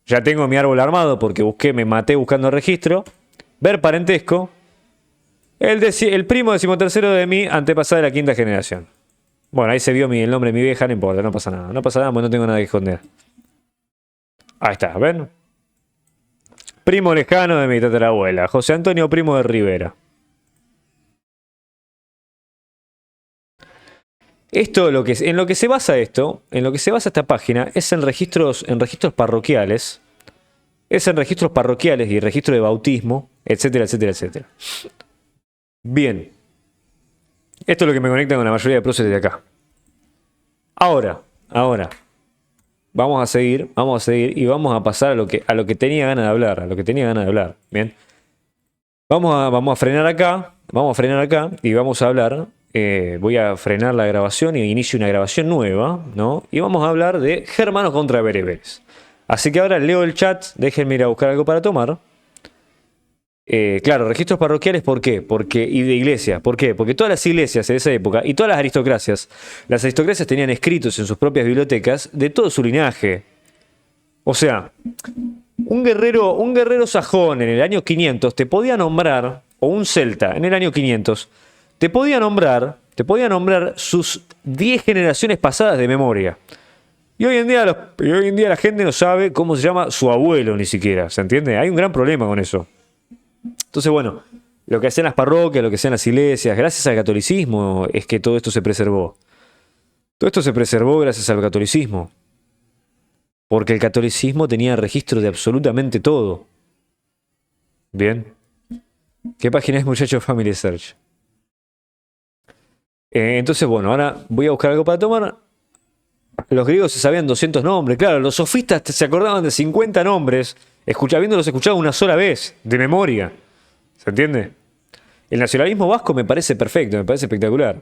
Ya tengo mi árbol armado porque me maté buscando registro. Ver parentesco. El primo decimotercero de mi antepasada de la quinta generación. Bueno, ahí se vio el nombre de mi vieja, no importa, no pasa nada. No pasa nada porque no tengo nada que esconder. Ahí está, ¿ven? Primo lejano de mi tatarabuela, José Antonio Primo de Rivera. En lo que se basa esta página es en registros parroquiales. Es en registros parroquiales y registro de bautismo, etcétera. Bien. Esto es lo que me conecta con la mayoría de próceres de acá. Ahora. Vamos a seguir y vamos a pasar a lo que tenía ganas de hablar. Bien. Vamos a frenar acá y vamos a hablar. Voy a frenar la grabación y inicio una grabación nueva, ¿no? Y vamos a hablar de Germanos contra bereberes. Así que ahora leo el chat, déjenme ir a buscar algo para tomar. Claro, registros parroquiales, ¿por qué? Y de iglesias, ¿por qué? Porque todas las iglesias en esa época y todas las aristocracias tenían escritos en sus propias bibliotecas de todo su linaje. O sea, un guerrero sajón en el año 500 te podía nombrar, o un celta en el año 500, te podía nombrar sus 10 generaciones pasadas de memoria. Y hoy en día la gente no sabe cómo se llama su abuelo ni siquiera, ¿se entiende? Hay un gran problema con eso. Entonces, bueno, lo que hacían las parroquias, lo que hacían las iglesias, gracias al catolicismo es que todo esto se preservó. Todo esto se preservó gracias al catolicismo. Porque el catolicismo tenía registro de absolutamente todo. Bien. ¿Qué página es, muchachos? Family Search. Entonces, bueno, ahora voy a buscar algo para tomar. Los griegos se sabían 200 nombres. Claro, los sofistas se acordaban de 50 nombres Habiéndolos escuchado una sola vez, de memoria. ¿Se entiende? El nacionalismo vasco me parece perfecto, me parece espectacular.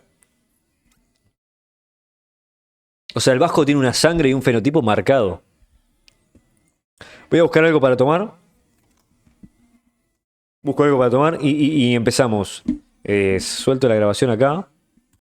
O sea, el vasco tiene una sangre y un fenotipo marcado. Voy a buscar algo para tomar. Busco algo para tomar y empezamos. Suelto la grabación acá.